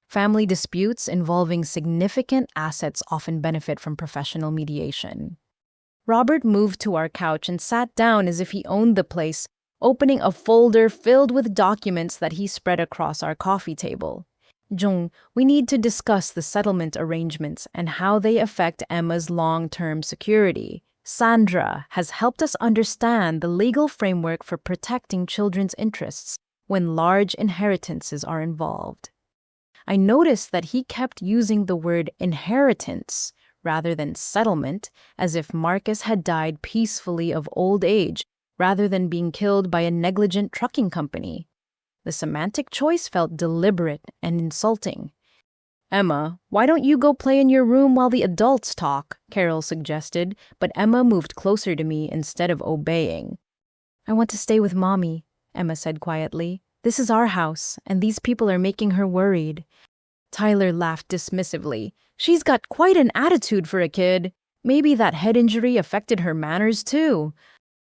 Family disputes involving significant assets often benefit from professional mediation." Robert moved to our couch and sat down as if he owned the place, opening a folder filled with documents that he spread across our coffee table. "Jung, we need to discuss the settlement arrangements and how they affect Emma's long-term security. Sandra has helped us understand the legal framework for protecting children's interests when large inheritances are involved." I noticed that he kept using the word inheritance rather than settlement, as if Marcus had died peacefully of old age rather than being killed by a negligent trucking company. The semantic choice felt deliberate and insulting. "Emma, why don't you go play in your room while the adults talk?" Carol suggested, but Emma moved closer to me instead of obeying. "I want to stay with Mommy," Emma said quietly. "This is our house, and these people are making her worried." Tyler laughed dismissively. "She's got quite an attitude for a kid. Maybe that head injury affected her manners too."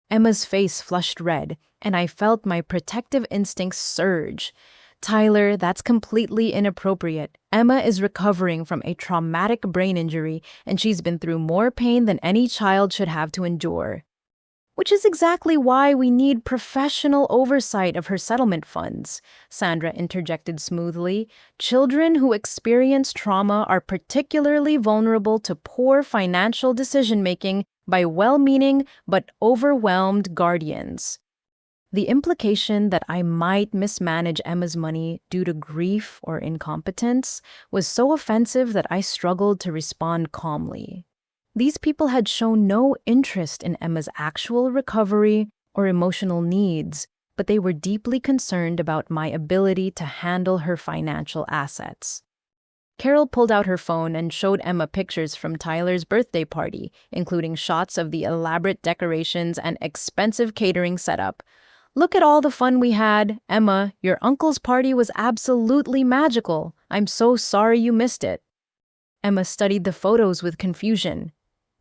Emma's face flushed red, and I felt my protective instincts surge. "Tyler, that's completely inappropriate. Emma is recovering from a traumatic brain injury, and she's been through more pain than any child should have to endure." "Which is exactly why we need professional oversight of her settlement funds," Sandra interjected smoothly. "Children who experience trauma are particularly vulnerable to poor financial decision-making by well-meaning but overwhelmed guardians." The implication that I might mismanage Emma's money due to grief or incompetence was so offensive that I struggled to respond calmly. These people had shown no interest in Emma's actual recovery or emotional needs, but they were deeply concerned about my ability to handle her financial assets. Carol pulled out her phone and showed Emma pictures from Tyler's birthday party, including shots of the elaborate decorations and expensive catering setup. "Look at all the fun we had. Emma, your uncle's party was absolutely magical. I'm so sorry you missed it." Emma studied the photos with confusion.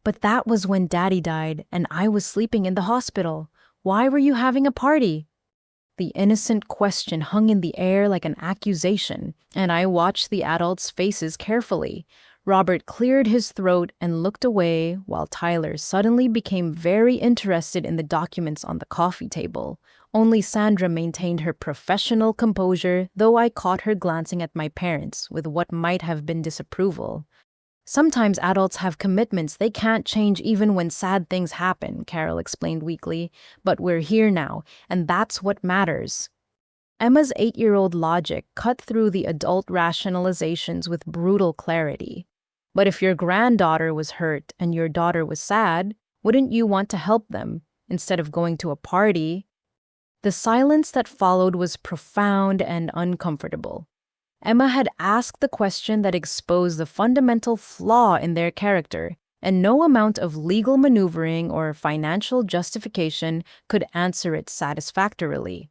"But that was when Daddy died and I was sleeping in the hospital. Why were you having a party?" The innocent question hung in the air like an accusation, and I watched the adults' faces carefully. Robert cleared his throat and looked away, while Tyler suddenly became very interested in the documents on the coffee table. Only Sandra maintained her professional composure, though I caught her glancing at my parents with what might have been disapproval. "Sometimes adults have commitments they can't change even when sad things happen," Carol explained weakly. "But we're here now, and that's what matters." Emma's 8-year-old logic cut through the adult rationalizations with brutal clarity. "But if your granddaughter was hurt and your daughter was sad, wouldn't you want to help them instead of going to a party?" The silence that followed was profound and uncomfortable. Emma had asked the question that exposed the fundamental flaw in their character, and no amount of legal maneuvering or financial justification could answer it satisfactorily.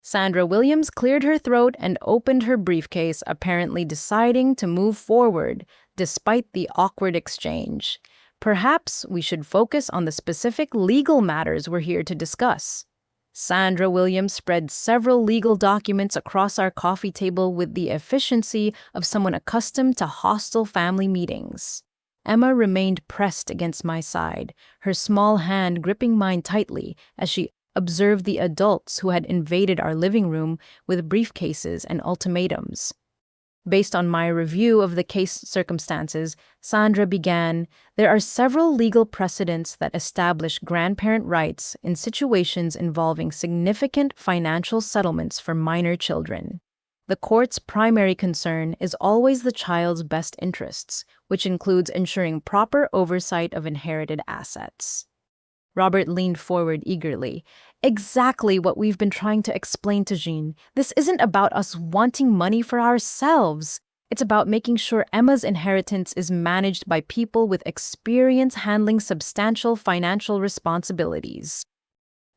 Sandra Williams cleared her throat and opened her briefcase, apparently deciding to move forward, despite the awkward exchange. Perhaps we should focus on the specific legal matters we're here to discuss. Sandra Williams spread several legal documents across our coffee table with the efficiency of someone accustomed to hostile family meetings. Emma remained pressed against my side, her small hand gripping mine tightly as she observed the adults who had invaded our living room with briefcases and ultimatums. Based on my review of the case circumstances, Sandra began, there are several legal precedents that establish grandparent rights in situations involving significant financial settlements for minor children. The court's primary concern is always the child's best interests, which includes ensuring proper oversight of inherited assets. Robert leaned forward eagerly. Exactly what we've been trying to explain to Jean. This isn't about us wanting money for ourselves. It's about making sure Emma's inheritance is managed by people with experience handling substantial financial responsibilities.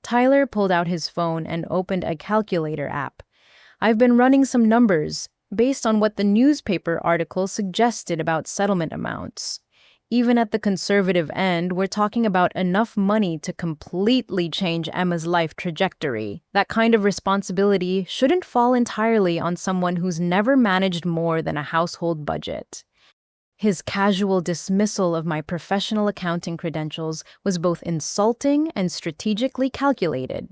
Tyler pulled out his phone and opened a calculator app. I've been running some numbers based on what the newspaper article suggested about settlement amounts. Even at the conservative end, we're talking about enough money to completely change Emma's life trajectory. That kind of responsibility shouldn't fall entirely on someone who's never managed more than a household budget. His casual dismissal of my professional accounting credentials was both insulting and strategically calculated.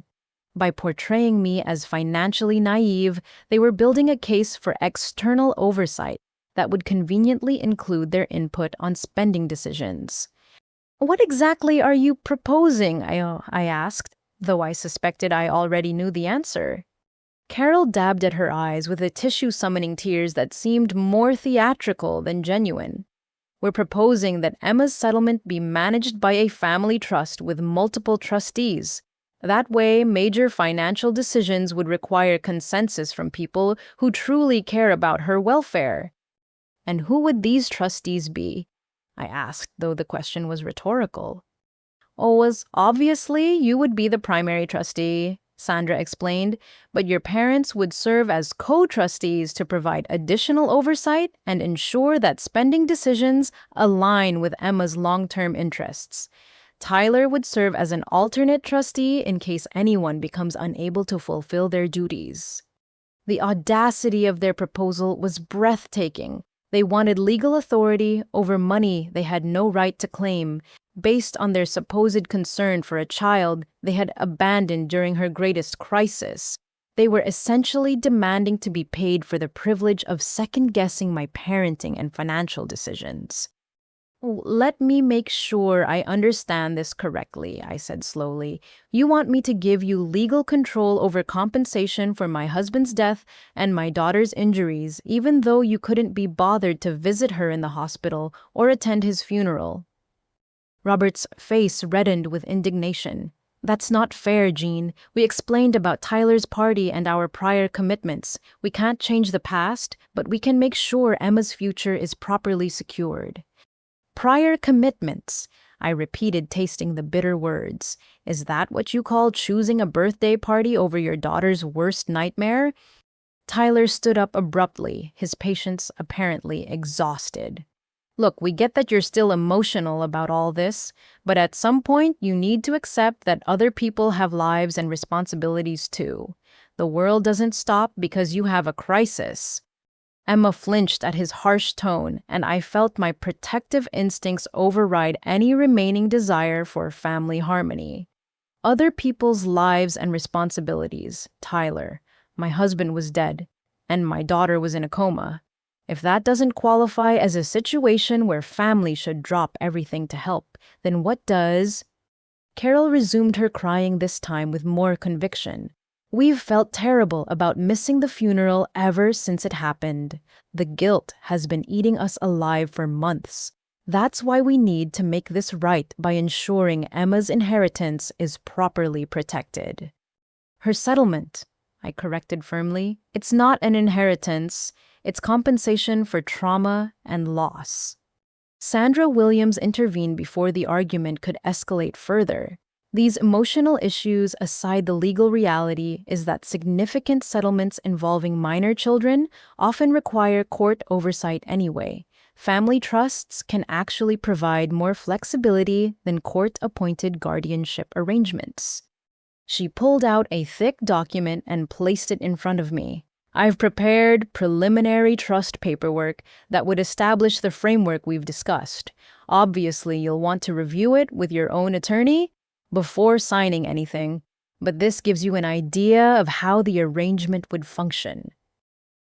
By portraying me as financially naive, they were building a case for external oversight that would conveniently include their input on spending decisions. What exactly are you proposing? I asked, though I suspected I already knew the answer. Carol dabbed at her eyes with a tissue summoning tears that seemed more theatrical than genuine. We're proposing that Emma's settlement be managed by a family trust with multiple trustees. That way, major financial decisions would require consensus from people who truly care about her welfare. And who would these trustees be? I asked, though the question was rhetorical. Obviously, you would be the primary trustee, Sandra explained, but your parents would serve as co-trustees to provide additional oversight and ensure that spending decisions align with Emma's long-term interests. Tyler would serve as an alternate trustee in case anyone becomes unable to fulfill their duties. The audacity of their proposal was breathtaking. They wanted legal authority over money they had no right to claim, based on their supposed concern for a child they had abandoned during her greatest crisis. They were essentially demanding to be paid for the privilege of second-guessing my parenting and financial decisions. Let me make sure I understand this correctly, I said slowly. You want me to give you legal control over compensation for my husband's death and my daughter's injuries, even though you couldn't be bothered to visit her in the hospital or attend his funeral. Robert's face reddened with indignation. That's not fair, Jean. We explained about Tyler's party and our prior commitments. We can't change the past, but we can make sure Emma's future is properly secured. Prior commitments, I repeated, tasting the bitter words. Is that what you call choosing a birthday party over your daughter's worst nightmare? Tyler stood up abruptly, his patience apparently exhausted. Look, we get that you're still emotional about all this, but at some point you need to accept that other people have lives and responsibilities too. The world doesn't stop because you have a crisis. Emma flinched at his harsh tone, and I felt my protective instincts override any remaining desire for family harmony. Other people's lives and responsibilities, Tyler. My husband was dead, and my daughter was in a coma. If that doesn't qualify as a situation where family should drop everything to help, then what does? Carol resumed her crying, this time with more conviction. We've felt terrible about missing the funeral ever since it happened. The guilt has been eating us alive for months. That's why we need to make this right by ensuring Emma's inheritance is properly protected. Her settlement, I corrected firmly. It's not an inheritance, it's compensation for trauma and loss. Sandra Williams intervened before the argument could escalate further. These emotional issues aside, the legal reality is that significant settlements involving minor children often require court oversight anyway. Family trusts can actually provide more flexibility than court-appointed guardianship arrangements. She pulled out a thick document and placed it in front of me. I've prepared preliminary trust paperwork that would establish the framework we've discussed. Obviously, you'll want to review it with your own attorney before signing anything, but this gives you an idea of how the arrangement would function.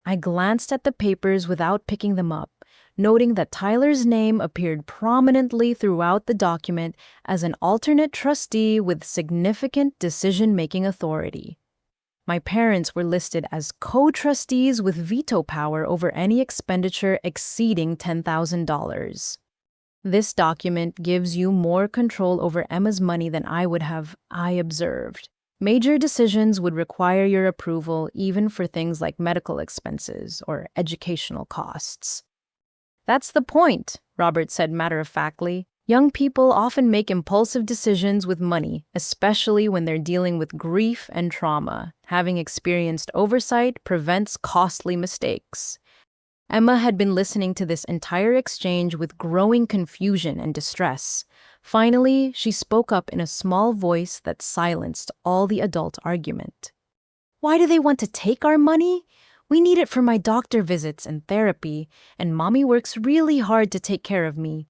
I glanced at the papers without picking them up, noting that Tyler's name appeared prominently throughout the document as an alternate trustee with significant decision-making authority. My parents were listed as co-trustees with veto power over any expenditure exceeding $10,000. This document gives you more control over Emma's money than I would have, I observed. Major decisions would require your approval even for things like medical expenses or educational costs. That's the point, Robert said matter-of-factly. Young people often make impulsive decisions with money, especially when they're dealing with grief and trauma. Having experienced oversight prevents costly mistakes. Emma had been listening to this entire exchange with growing confusion and distress. Finally, she spoke up in a small voice that silenced all the adult argument. Why do they want to take our money? We need it for my doctor visits and therapy, and Mommy works really hard to take care of me.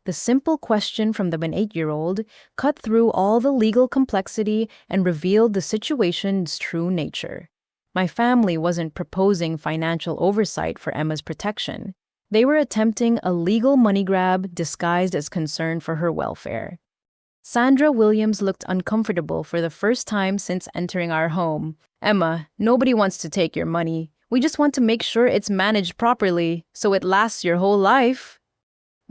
The simple question from the 8-year-old cut through all the legal complexity and revealed the situation's true nature. My family wasn't proposing financial oversight for Emma's protection. They were attempting a legal money grab disguised as concern for her welfare. Sandra Williams looked uncomfortable for the first time since entering our home. Emma, nobody wants to take your money. We just want to make sure it's managed properly so it lasts your whole life.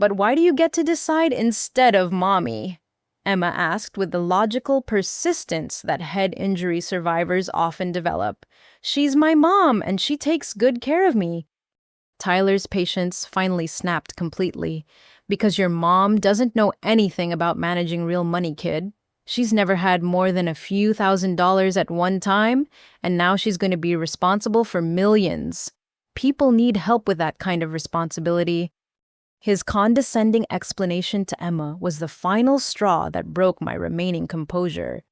But why do you get to decide instead of Mommy? Emma asked with the logical persistence that head injury survivors often develop. She's my mom and she takes good care of me. Tyler's patience finally snapped completely. Because your mom doesn't know anything about managing real money, kid. She's never had more than a few $1,000s at one time, and now she's going to be responsible for millions. People need help with that kind of responsibility. His condescending explanation to Emma was the final straw that broke my remaining composure.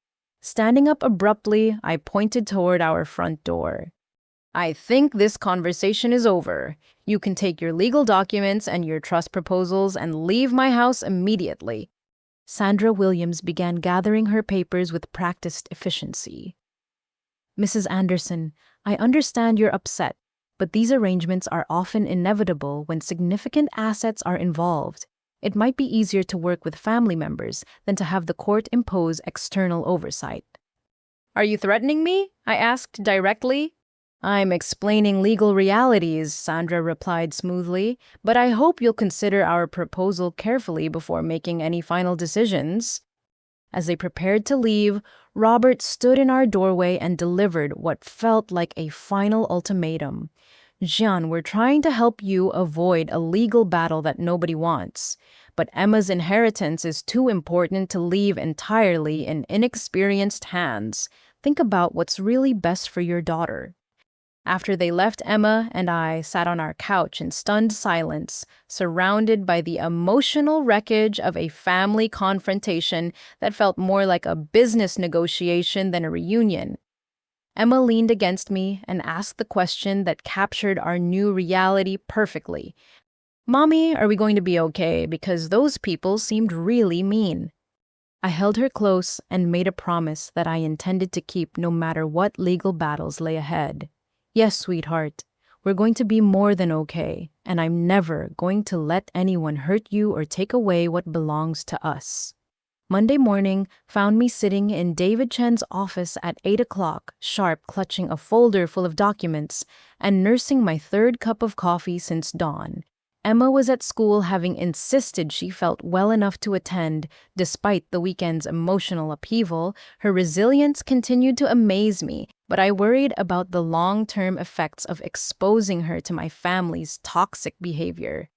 Standing up abruptly, I pointed toward our front door. I think this conversation is over. You can take your legal documents and your trust proposals and leave my house immediately. Sandra Williams began gathering her papers with practiced efficiency. Mrs. Anderson, I understand you're upset, but these arrangements are often inevitable when significant assets are involved. It might be easier to work with family members than to have the court impose external oversight. Are you threatening me? I asked directly. I'm explaining legal realities, Sandra replied smoothly, but I hope you'll consider our proposal carefully before making any final decisions. As they prepared to leave, Robert stood in our doorway and delivered what felt like a final ultimatum. Jean, we're trying to help you avoid a legal battle that nobody wants, but Emma's inheritance is too important to leave entirely in inexperienced hands. Think about what's really best for your daughter. After they left, Emma and I sat on our couch in stunned silence, surrounded by the emotional wreckage of a family confrontation that felt more like a business negotiation than a reunion. Emma leaned against me and asked the question that captured our new reality perfectly. Mommy, are we going to be okay? Because those people seemed really mean. I held her close and made a promise that I intended to keep no matter what legal battles lay ahead. Yes, sweetheart, we're going to be more than okay, and I'm never going to let anyone hurt you or take away what belongs to us. Monday morning found me sitting in David Chen's office at 8 o'clock, sharp, clutching a folder full of documents and nursing my third cup of coffee since dawn. Emma was at school having insisted she felt well enough to attend. Despite the weekend's emotional upheaval, her resilience continued to amaze me, but I worried about the long-term effects of exposing her to my family's toxic behavior.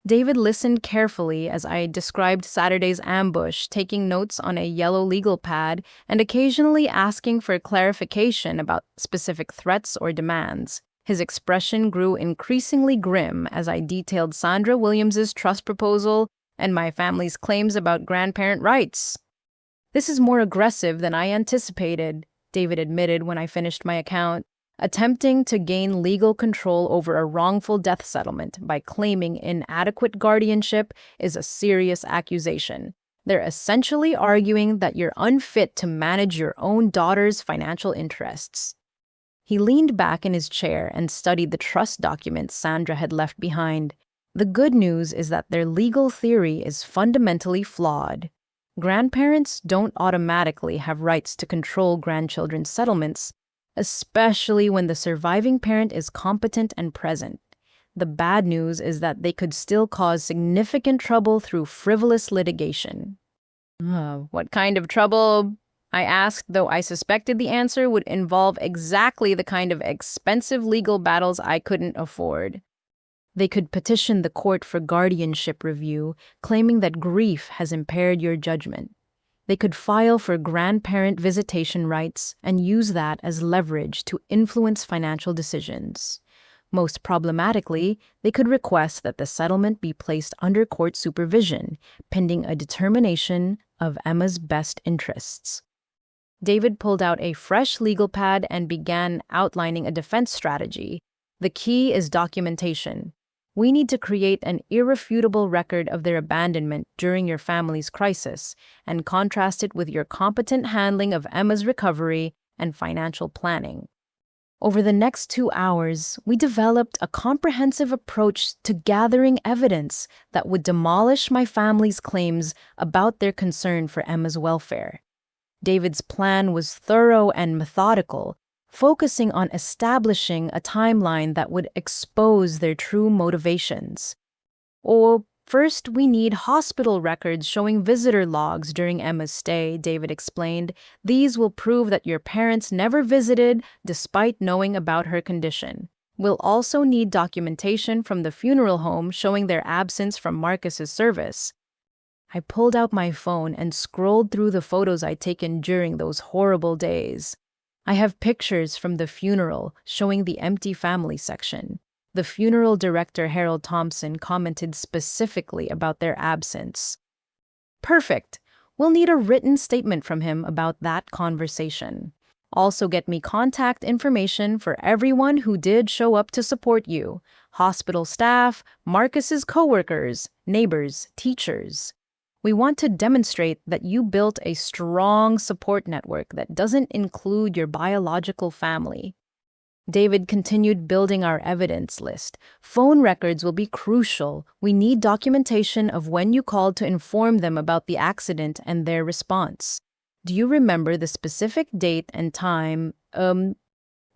David listened carefully as I described Saturday's ambush, taking notes on a yellow legal pad and occasionally asking for clarification about specific threats or demands. His expression grew increasingly grim as I detailed Sandra Williams's trust proposal and my family's claims about grandparent rights. "This is more aggressive than I anticipated," David admitted when I finished my account. "Attempting to gain legal control over a wrongful death settlement by claiming inadequate guardianship is a serious accusation. They're essentially arguing that you're unfit to manage your own daughter's financial interests." He leaned back in his chair and studied the trust documents Sandra had left behind. The good news is that their legal theory is fundamentally flawed. Grandparents don't automatically have rights to control grandchildren's settlements, especially when the surviving parent is competent and present. The bad news is that they could still cause significant trouble through frivolous litigation. What kind of trouble? I asked, though I suspected the answer would involve exactly the kind of expensive legal battles I couldn't afford. They could petition the court for guardianship review, claiming that grief has impaired your judgment. They could file for grandparent visitation rights and use that as leverage to influence financial decisions. Most problematically, they could request that the settlement be placed under court supervision, pending a determination of Emma's best interests. David pulled out a fresh legal pad and began outlining a defense strategy. "The key is documentation. We need to create an irrefutable record of their abandonment during your family's crisis and contrast it with your competent handling of Emma's recovery and financial planning." Over the next 2 hours, we developed a comprehensive approach to gathering evidence that would demolish my family's claims about their concern for Emma's welfare. David's plan was thorough and methodical, focusing on establishing a timeline that would expose their true motivations. First, we need hospital records showing visitor logs during Emma's stay, David explained. "These will prove that your parents never visited despite knowing about her condition. We'll also need documentation from the funeral home showing their absence from Marcus's service." I pulled out my phone and scrolled through the photos I'd taken during those horrible days. I have pictures from the funeral showing the empty family section. The funeral director, Harold Thompson, commented specifically about their absence. "Perfect. We'll need a written statement from him about that conversation. Also get me contact information for everyone who did show up to support you. Hospital staff, Marcus's coworkers, neighbors, teachers. We want to demonstrate that you built a strong support network that doesn't include your biological family." David continued building our evidence list. "Phone records will be crucial. We need documentation of when you called to inform them about the accident and their response. Do you remember the specific date and time?"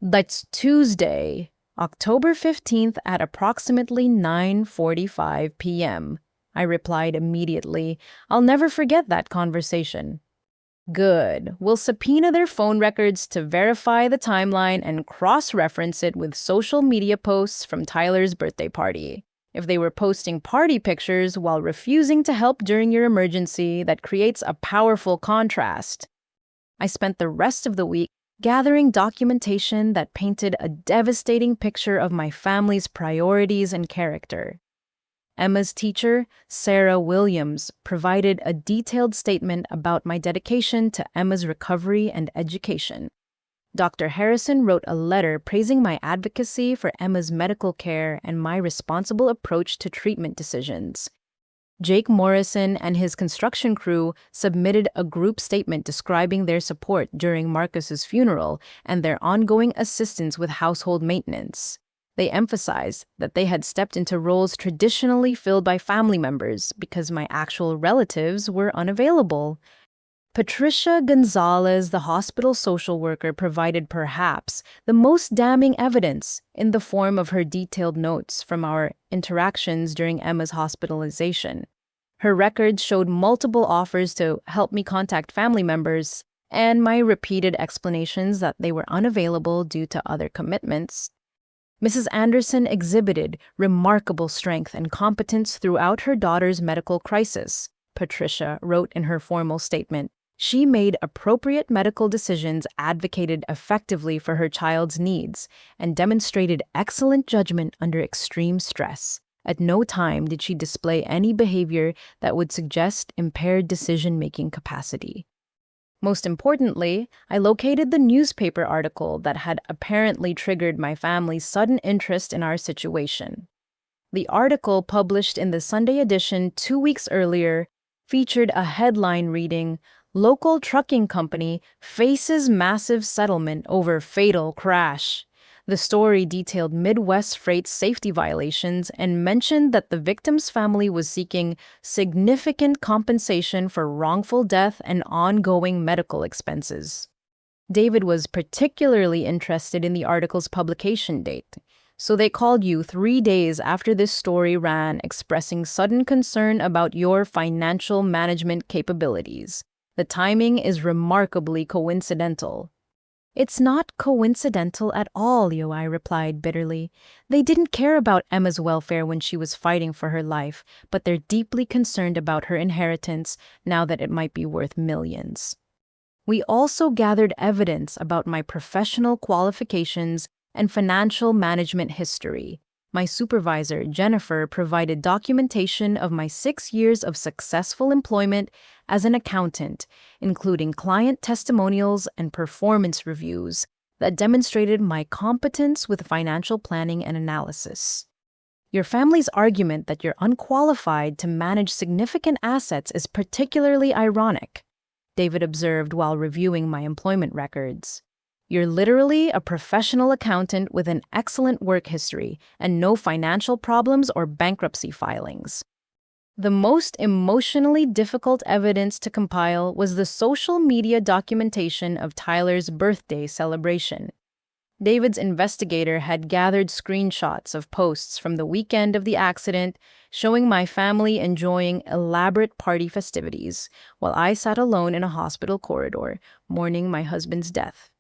That's Tuesday, October 15th at approximately 9:45 p.m., I replied immediately. "I'll never forget that conversation." "Good. We'll subpoena their phone records to verify the timeline and cross-reference it with social media posts from Tyler's birthday party. If they were posting party pictures while refusing to help during your emergency, that creates a powerful contrast." I spent the rest of the week gathering documentation that painted a devastating picture of my family's priorities and character. Emma's teacher, Sarah Williams, provided a detailed statement about my dedication to Emma's recovery and education. Dr. Harrison wrote a letter praising my advocacy for Emma's medical care and my responsible approach to treatment decisions. Jake Morrison and his construction crew submitted a group statement describing their support during Marcus's funeral and their ongoing assistance with household maintenance. They emphasized that they had stepped into roles traditionally filled by family members because my actual relatives were unavailable. Patricia Gonzalez, the hospital social worker, provided perhaps the most damning evidence in the form of her detailed notes from our interactions during Emma's hospitalization. Her records showed multiple offers to help me contact family members and my repeated explanations that they were unavailable due to other commitments. Mrs. Anderson exhibited remarkable strength and competence throughout her daughter's medical crisis, Patricia wrote in her formal statement. She made appropriate medical decisions, advocated effectively for her child's needs, and demonstrated excellent judgment under extreme stress. At no time did she display any behavior that would suggest impaired decision-making capacity. Most importantly, I located the newspaper article that had apparently triggered my family's sudden interest in our situation. The article, published in the Sunday edition 2 weeks earlier, featured a headline reading, "Local trucking company faces massive settlement over fatal crash." The story detailed Midwest Freight's safety violations and mentioned that the victim's family was seeking significant compensation for wrongful death and ongoing medical expenses. David was particularly interested in the article's publication date, so they called you 3 days after this story ran, expressing sudden concern about your financial management capabilities. The timing is remarkably coincidental. It's not coincidental at all, I replied bitterly. They didn't care about Emma's welfare when she was fighting for her life, but they're deeply concerned about her inheritance now that it might be worth millions. We also gathered evidence about my professional qualifications and financial management history. My supervisor, Jennifer, provided documentation of my 6 years of successful employment as an accountant, including client testimonials and performance reviews that demonstrated my competence with financial planning and analysis. Your family's argument that you're unqualified to manage significant assets is particularly ironic, David observed while reviewing my employment records. You're literally a professional accountant with an excellent work history and no financial problems or bankruptcy filings. The most emotionally difficult evidence to compile was the social media documentation of Tyler's birthday celebration. David's investigator had gathered screenshots of posts from the weekend of the accident showing my family enjoying elaborate party festivities while I sat alone in a hospital corridor mourning my husband's death.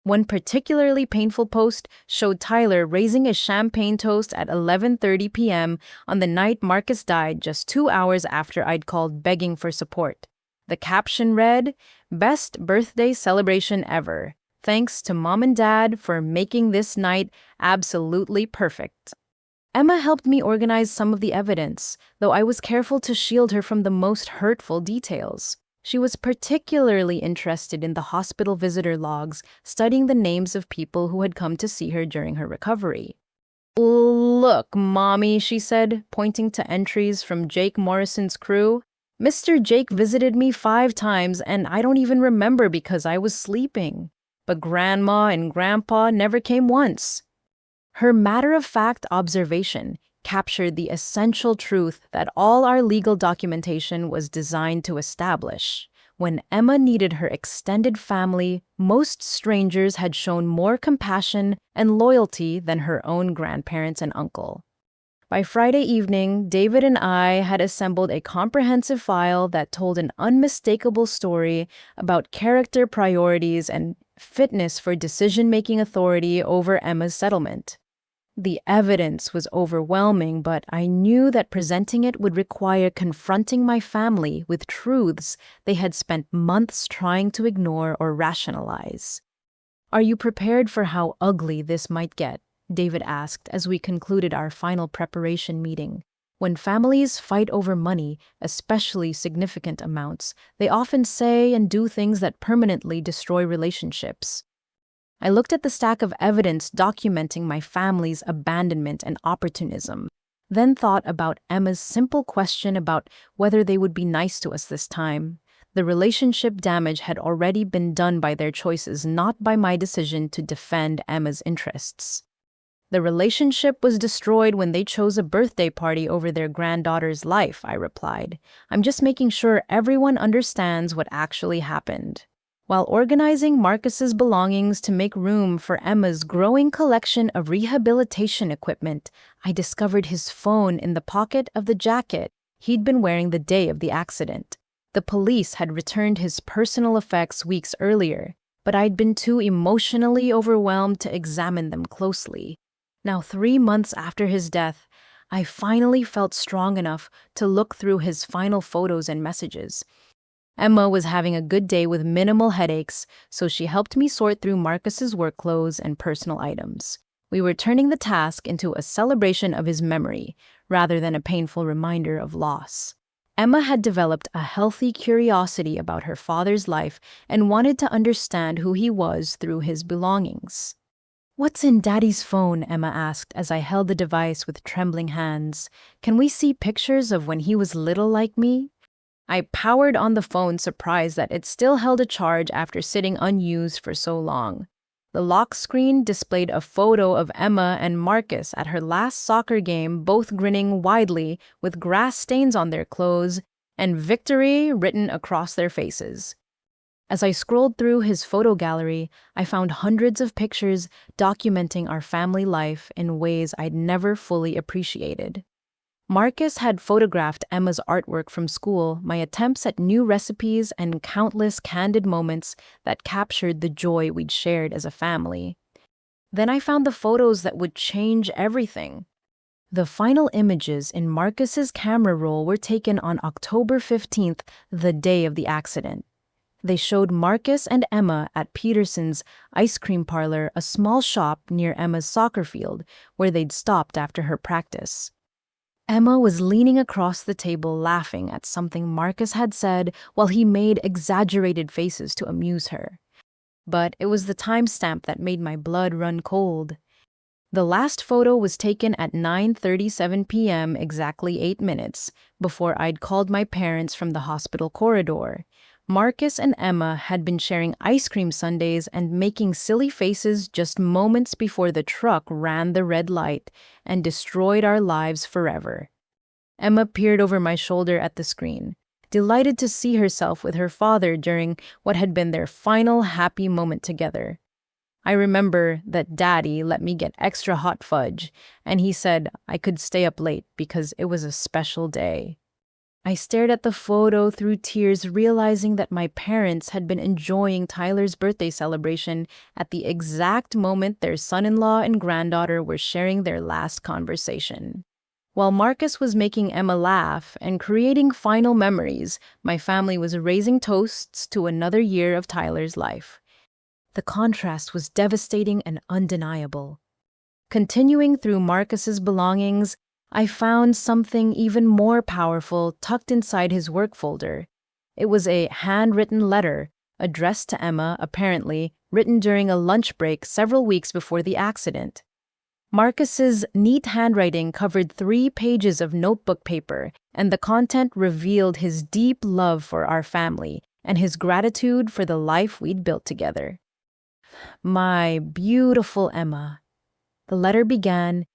One particularly painful post showed Tyler raising a champagne toast at 11:30 p.m. on the night Marcus died, just 2 hours after I'd called begging for support. The caption read, "Best birthday celebration ever. Thanks to Mom and Dad for making this night absolutely perfect." Emma helped me organize some of the evidence, though I was careful to shield her from the most hurtful details. She was particularly interested in the hospital visitor logs, studying the names of people who had come to see her during her recovery. "Look, Mommy," she said, pointing to entries from Jake Morrison's crew. "Mr. Jake visited me 5 times, and I don't even remember because I was sleeping. But Grandma and Grandpa never came once." Her matter-of-fact observation captured the essential truth that all our legal documentation was designed to establish. When Emma needed her extended family, most strangers had shown more compassion and loyalty than her own grandparents and uncle. By Friday evening, David and I had assembled a comprehensive file that told an unmistakable story about character priorities and fitness for decision-making authority over Emma's settlement. The evidence was overwhelming, but I knew that presenting it would require confronting my family with truths they had spent months trying to ignore or rationalize. "Are you prepared for how ugly this might get?" David asked as we concluded our final preparation meeting. When families fight over money, especially significant amounts, they often say and do things that permanently destroy relationships. I looked at the stack of evidence documenting my family's abandonment and opportunism, then thought about Emma's simple question about whether they would be nice to us this time. The relationship damage had already been done by their choices, not by my decision to defend Emma's interests. The relationship was destroyed when they chose a birthday party over their granddaughter's life, I replied. I'm just making sure everyone understands what actually happened. While organizing Marcus's belongings to make room for Emma's growing collection of rehabilitation equipment, I discovered his phone in the pocket of the jacket he'd been wearing the day of the accident. The police had returned his personal effects weeks earlier, but I'd been too emotionally overwhelmed to examine them closely. Now, 3 months after his death, I finally felt strong enough to look through his final photos and messages. Emma was having a good day with minimal headaches, so she helped me sort through Marcus's work clothes and personal items. We were turning the task into a celebration of his memory, rather than a painful reminder of loss. Emma had developed a healthy curiosity about her father's life and wanted to understand who he was through his belongings. "What's in Daddy's phone?" Emma asked as I held the device with trembling hands. "Can we see pictures of when he was little like me?" I powered on the phone, surprised that it still held a charge after sitting unused for so long. The lock screen displayed a photo of Emma and Marcus at her last soccer game, both grinning widely with grass stains on their clothes and victory written across their faces. As I scrolled through his photo gallery, I found hundreds of pictures documenting our family life in ways I'd never fully appreciated. Marcus had photographed Emma's artwork from school, my attempts at new recipes, and countless candid moments that captured the joy we'd shared as a family. Then I found the photos that would change everything. The final images in Marcus's camera roll were taken on October 15th, the day of the accident. They showed Marcus and Emma at Peterson's ice cream parlor, a small shop near Emma's soccer field, where they'd stopped after her practice. Emma was leaning across the table laughing at something Marcus had said while he made exaggerated faces to amuse her. But it was the timestamp that made my blood run cold. The last photo was taken at 9:37 p.m., exactly 8 minutes, before I'd called my parents from the hospital corridor. Marcus and Emma had been sharing ice cream sundaes and making silly faces just moments before the truck ran the red light and destroyed our lives forever. Emma peered over my shoulder at the screen, delighted to see herself with her father during what had been their final happy moment together. I remember that Daddy let me get extra hot fudge, and he said I could stay up late because it was a special day. I stared at the photo through tears, realizing that my parents had been enjoying Tyler's birthday celebration at the exact moment their son-in-law and granddaughter were sharing their last conversation. While Marcus was making Emma laugh and creating final memories, my family was raising toasts to another year of Tyler's life. The contrast was devastating and undeniable. Continuing through Marcus's belongings, I found something even more powerful tucked inside his work folder. It was a handwritten letter, addressed to Emma, apparently written during a lunch break several weeks before the accident. Marcus's neat handwriting covered 3 pages of notebook paper, and the content revealed his deep love for our family and his gratitude for the life we'd built together. "My beautiful Emma," the letter began,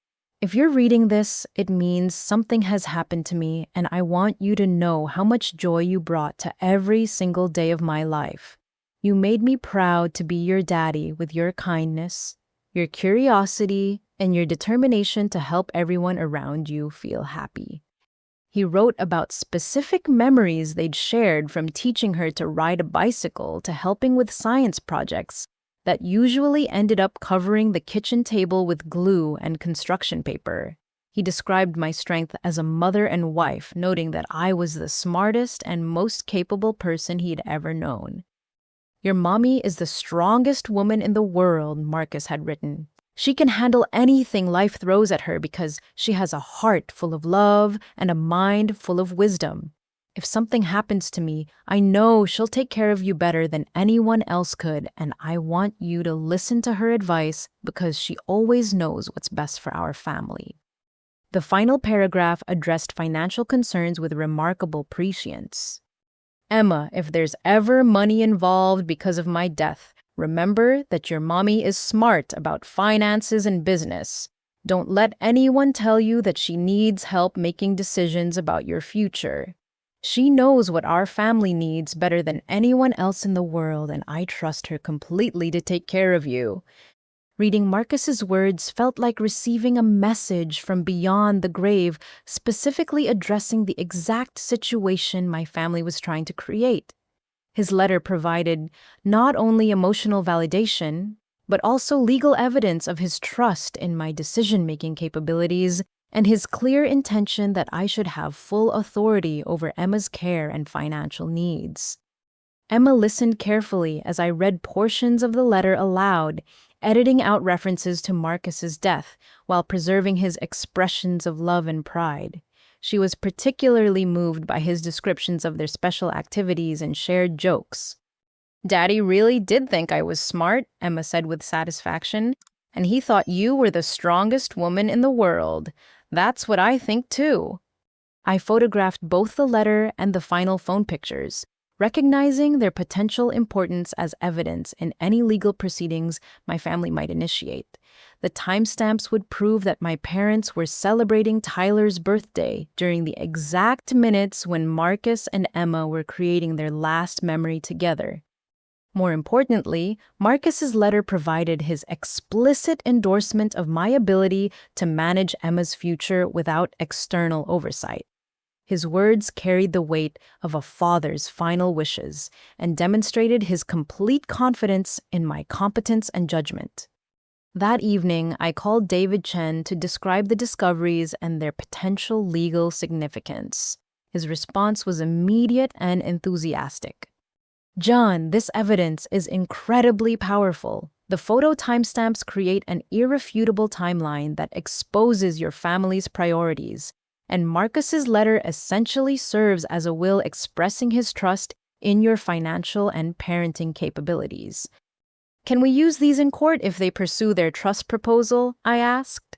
"if you're reading this, it means something has happened to me, and I want you to know how much joy you brought to every single day of my life. You made me proud to be your daddy with your kindness, your curiosity, and your determination to help everyone around you feel happy." He wrote about specific memories they'd shared, from teaching her to ride a bicycle to helping with science projects that usually ended up covering the kitchen table with glue and construction paper. He described my strength as a mother and wife, noting that I was the smartest and most capable person he'd ever known. "Your mommy is the strongest woman in the world," Marcus had written. "She can handle anything life throws at her because she has a heart full of love and a mind full of wisdom. If something happens to me, I know she'll take care of you better than anyone else could, and I want you to listen to her advice because she always knows what's best for our family." The final paragraph addressed financial concerns with remarkable prescience. "Emma, if there's ever money involved because of my death, remember that your mommy is smart about finances and business. Don't let anyone tell you that she needs help making decisions about your future. She knows what our family needs better than anyone else in the world, and I trust her completely to take care of you." Reading Marcus's words felt like receiving a message from beyond the grave, specifically addressing the exact situation my family was trying to create. His letter provided not only emotional validation, but also legal evidence of his trust in my decision-making capabilities and his clear intention that I should have full authority over Emma's care and financial needs. Emma listened carefully as I read portions of the letter aloud, editing out references to Marcus's death while preserving his expressions of love and pride. She was particularly moved by his descriptions of their special activities and shared jokes. "Daddy really did think I was smart," Emma said with satisfaction, "and he thought you were the strongest woman in the world. That's what I think too." I photographed both the letter and the final phone pictures, recognizing their potential importance as evidence in any legal proceedings my family might initiate. The timestamps would prove that my parents were celebrating Tyler's birthday during the exact minutes when Marcus and Emma were creating their last memory together. More importantly, Marcus's letter provided his explicit endorsement of my ability to manage Emma's future without external oversight. His words carried the weight of a father's final wishes and demonstrated his complete confidence in my competence and judgment. That evening, I called David Chen to describe the discoveries and their potential legal significance. His response was immediate and enthusiastic. "John, this evidence is incredibly powerful. The photo timestamps create an irrefutable timeline that exposes your family's priorities, and Marcus's letter essentially serves as a will expressing his trust in your financial and parenting capabilities." "Can we use these in court if they pursue their trust proposal?" I asked.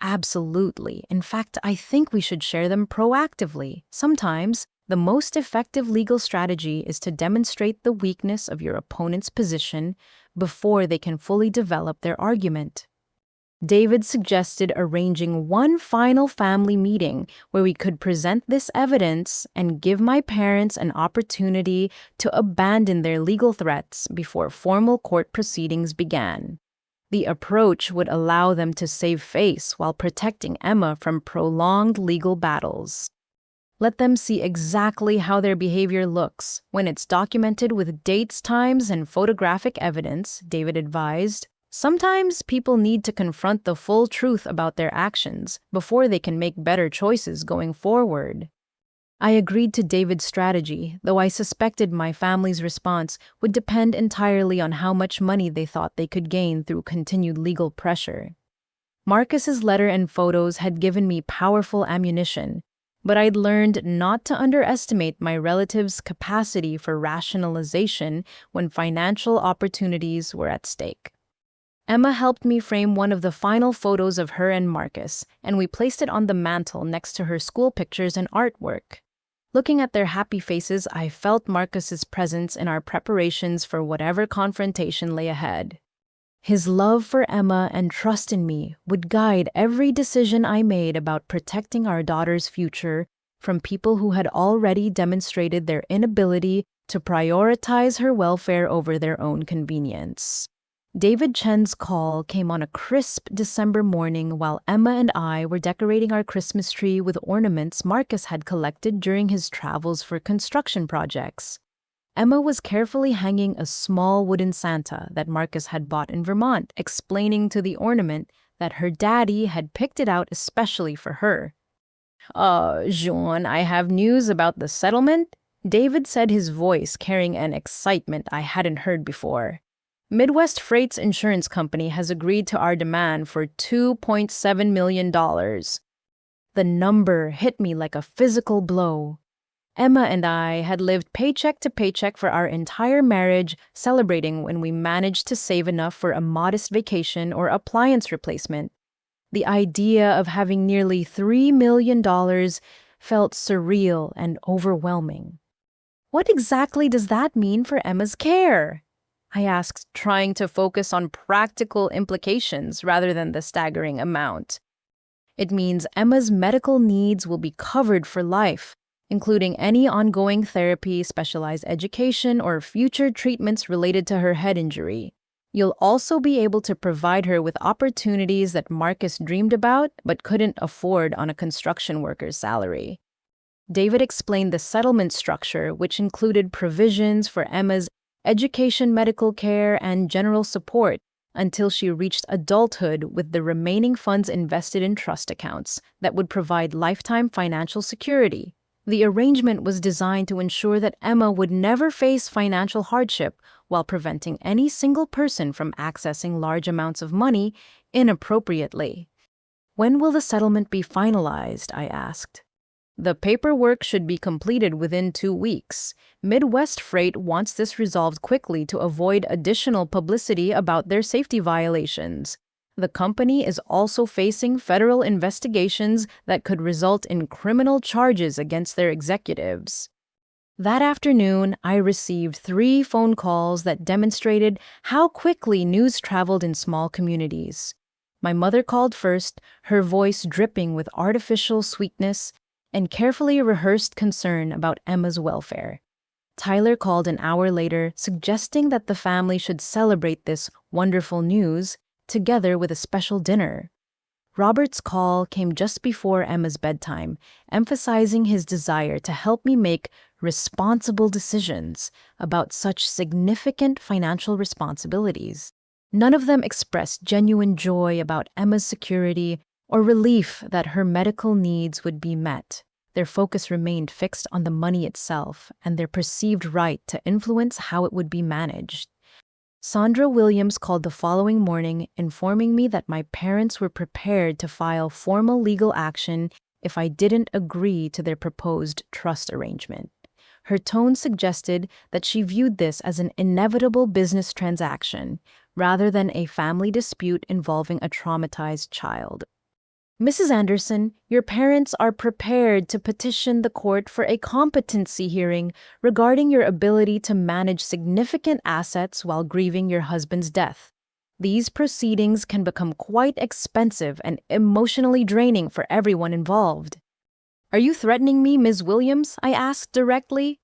"Absolutely. In fact, I think we should share them proactively. Sometimes, the most effective legal strategy is to demonstrate the weakness of your opponent's position before they can fully develop their argument." David suggested arranging one final family meeting where we could present this evidence and give my parents an opportunity to abandon their legal threats before formal court proceedings began. The approach would allow them to save face while protecting Emma from prolonged legal battles. "Let them see exactly how their behavior looks when it's documented with dates, times, and photographic evidence," David advised. "Sometimes people need to confront the full truth about their actions before they can make better choices going forward." I agreed to David's strategy, though I suspected my family's response would depend entirely on how much money they thought they could gain through continued legal pressure. Marcus's letter and photos had given me powerful ammunition, but I'd learned not to underestimate my relatives' capacity for rationalization when financial opportunities were at stake. Emma helped me frame one of the final photos of her and Marcus, and we placed it on the mantle next to her school pictures and artwork. Looking at their happy faces, I felt Marcus's presence in our preparations for whatever confrontation lay ahead. His love for Emma and trust in me would guide every decision I made about protecting our daughter's future from people who had already demonstrated their inability to prioritize her welfare over their own convenience. David Chen's call came on a crisp December morning while Emma and I were decorating our Christmas tree with ornaments Marcus had collected during his travels for construction projects. Emma was carefully hanging a small wooden Santa that Marcus had bought in Vermont, explaining to the ornament that her daddy had picked it out especially for her. Jean, I have news about the settlement," David said, his voice carrying an excitement I hadn't heard before. "Midwest Freight's insurance company has agreed to our demand for $2.7 million. The number hit me like a physical blow. Emma and I had lived paycheck to paycheck for our entire marriage, celebrating when we managed to save enough for a modest vacation or appliance replacement. The idea of having nearly $3 million felt surreal and overwhelming. What exactly does that mean for Emma's care? I asked, trying to focus on practical implications rather than the staggering amount. It means Emma's medical needs will be covered for life, including any ongoing therapy, specialized education, or future treatments related to her head injury. You'll also be able to provide her with opportunities that Marcus dreamed about but couldn't afford on a construction worker's salary. David explained the settlement structure, which included provisions for Emma's education, medical care, and general support until she reached adulthood, with the remaining funds invested in trust accounts that would provide lifetime financial security. The arrangement was designed to ensure that Emma would never face financial hardship while preventing any single person from accessing large amounts of money inappropriately. When will the settlement be finalized? I asked. The paperwork should be completed within 2 weeks. Midwest Freight wants this resolved quickly to avoid additional publicity about their safety violations. The company is also facing federal investigations that could result in criminal charges against their executives. That afternoon, I received 3 phone calls that demonstrated how quickly news traveled in small communities. My mother called first, her voice dripping with artificial sweetness and carefully rehearsed concern about Emma's welfare. Tyler called an hour later, suggesting that the family should celebrate this wonderful news together with a special dinner. Robert's call came just before Emma's bedtime, emphasizing his desire to help me make responsible decisions about such significant financial responsibilities. None of them expressed genuine joy about Emma's security or relief that her medical needs would be met. Their focus remained fixed on the money itself and their perceived right to influence how it would be managed. Sandra Williams called the following morning, informing me that my parents were prepared to file formal legal action if I didn't agree to their proposed trust arrangement. Her tone suggested that she viewed this as an inevitable business transaction rather than a family dispute involving a traumatized child. Mrs. Anderson, your parents are prepared to petition the court for a competency hearing regarding your ability to manage significant assets while grieving your husband's death. These proceedings can become quite expensive and emotionally draining for everyone involved. Are you threatening me, Ms. Williams? I asked directly.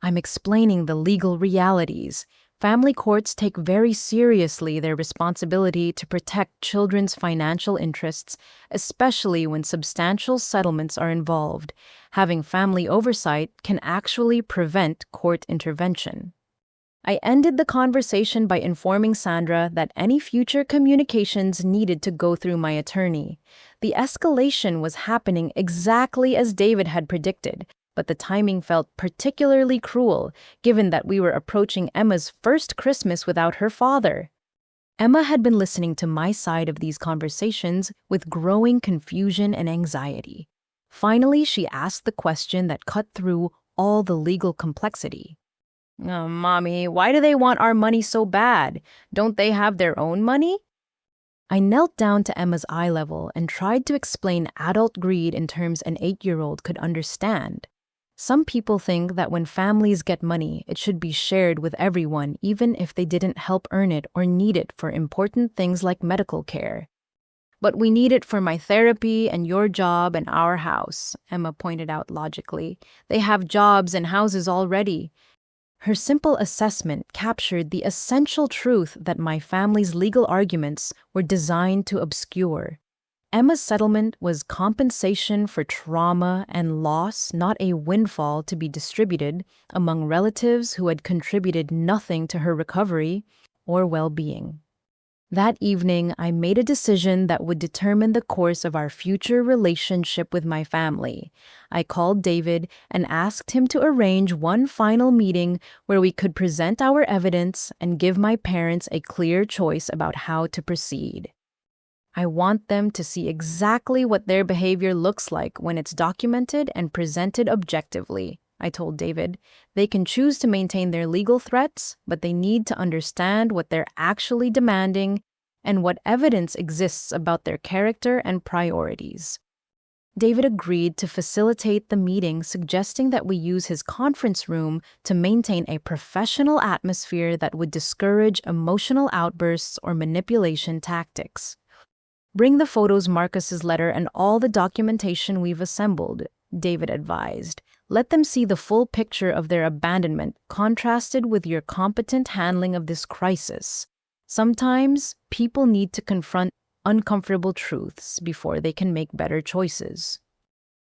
I'm explaining the legal realities. Family courts take very seriously their responsibility to protect children's financial interests, especially when substantial settlements are involved. Having family oversight can actually prevent court intervention. I ended the conversation by informing Sandra that any future communications needed to go through my attorney. The escalation was happening exactly as David had predicted, but the timing felt particularly cruel, given that we were approaching Emma's first Christmas without her father. Emma had been listening to my side of these conversations with growing confusion and anxiety. Finally, she asked the question that cut through all the legal complexity. Oh, Mommy, why do they want our money so bad? Don't they have their own money? I knelt down to Emma's eye level and tried to explain adult greed in terms an 8-year-old could understand. Some people think that when families get money, it should be shared with everyone, even if they didn't help earn it or need it for important things like medical care. But we need it for my therapy and your job and our house, Emma pointed out logically. They have jobs and houses already. Her simple assessment captured the essential truth that my family's legal arguments were designed to obscure. Emma's settlement was compensation for trauma and loss, not a windfall to be distributed among relatives who had contributed nothing to her recovery or well-being. That evening, I made a decision that would determine the course of our future relationship with my family. I called David and asked him to arrange one final meeting where we could present our evidence and give my parents a clear choice about how to proceed. I want them to see exactly what their behavior looks like when it's documented and presented objectively, I told David. They can choose to maintain their legal threats, but they need to understand what they're actually demanding and what evidence exists about their character and priorities. David agreed to facilitate the meeting, suggesting that we use his conference room to maintain a professional atmosphere that would discourage emotional outbursts or manipulation tactics. Bring the photos, Marcus's letter, and all the documentation we've assembled, David advised. Let them see the full picture of their abandonment contrasted with your competent handling of this crisis. Sometimes people need to confront uncomfortable truths before they can make better choices.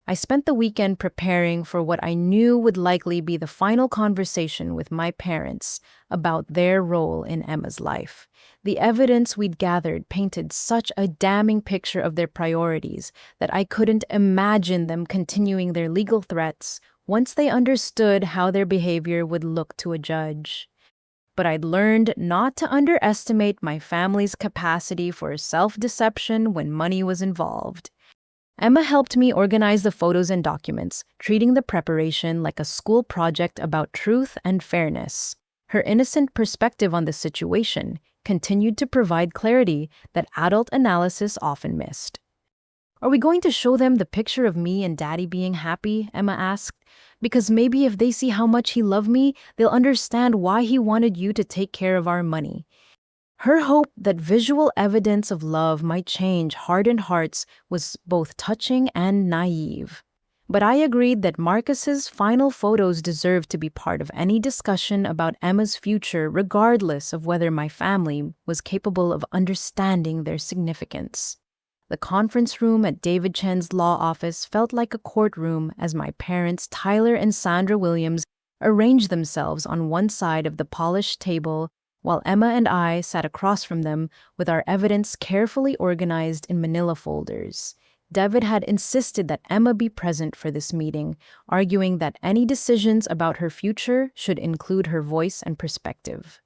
I spent the weekend preparing for what I knew would likely be the final conversation with my parents about their role in Emma's life. The evidence we'd gathered painted such a damning picture of their priorities that I couldn't imagine them continuing their legal threats once they understood how their behavior would look to a judge. But I'd learned not to underestimate my family's capacity for self-deception when money was involved. Emma helped me organize the photos and documents, treating the preparation like a school project about truth and fairness. Her innocent perspective on the situation continued to provide clarity that adult analysis often missed. "Are we going to show them the picture of me and Daddy being happy?" Emma asked. "Because maybe if they see how much he loved me, they'll understand why he wanted you to take care of our money." Her hope that visual evidence of love might change hardened hearts was both touching and naive. But I agreed that Marcus's final photos deserved to be part of any discussion about Emma's future, regardless of whether my family was capable of understanding their significance. The conference room at David Chen's law office felt like a courtroom as my parents, Tyler and Sandra Williams, arranged themselves on one side of the polished table, while Emma and I sat across from them with our evidence carefully organized in manila folders. David had insisted that Emma be present for this meeting, arguing that any decisions about her future should include her voice and perspective.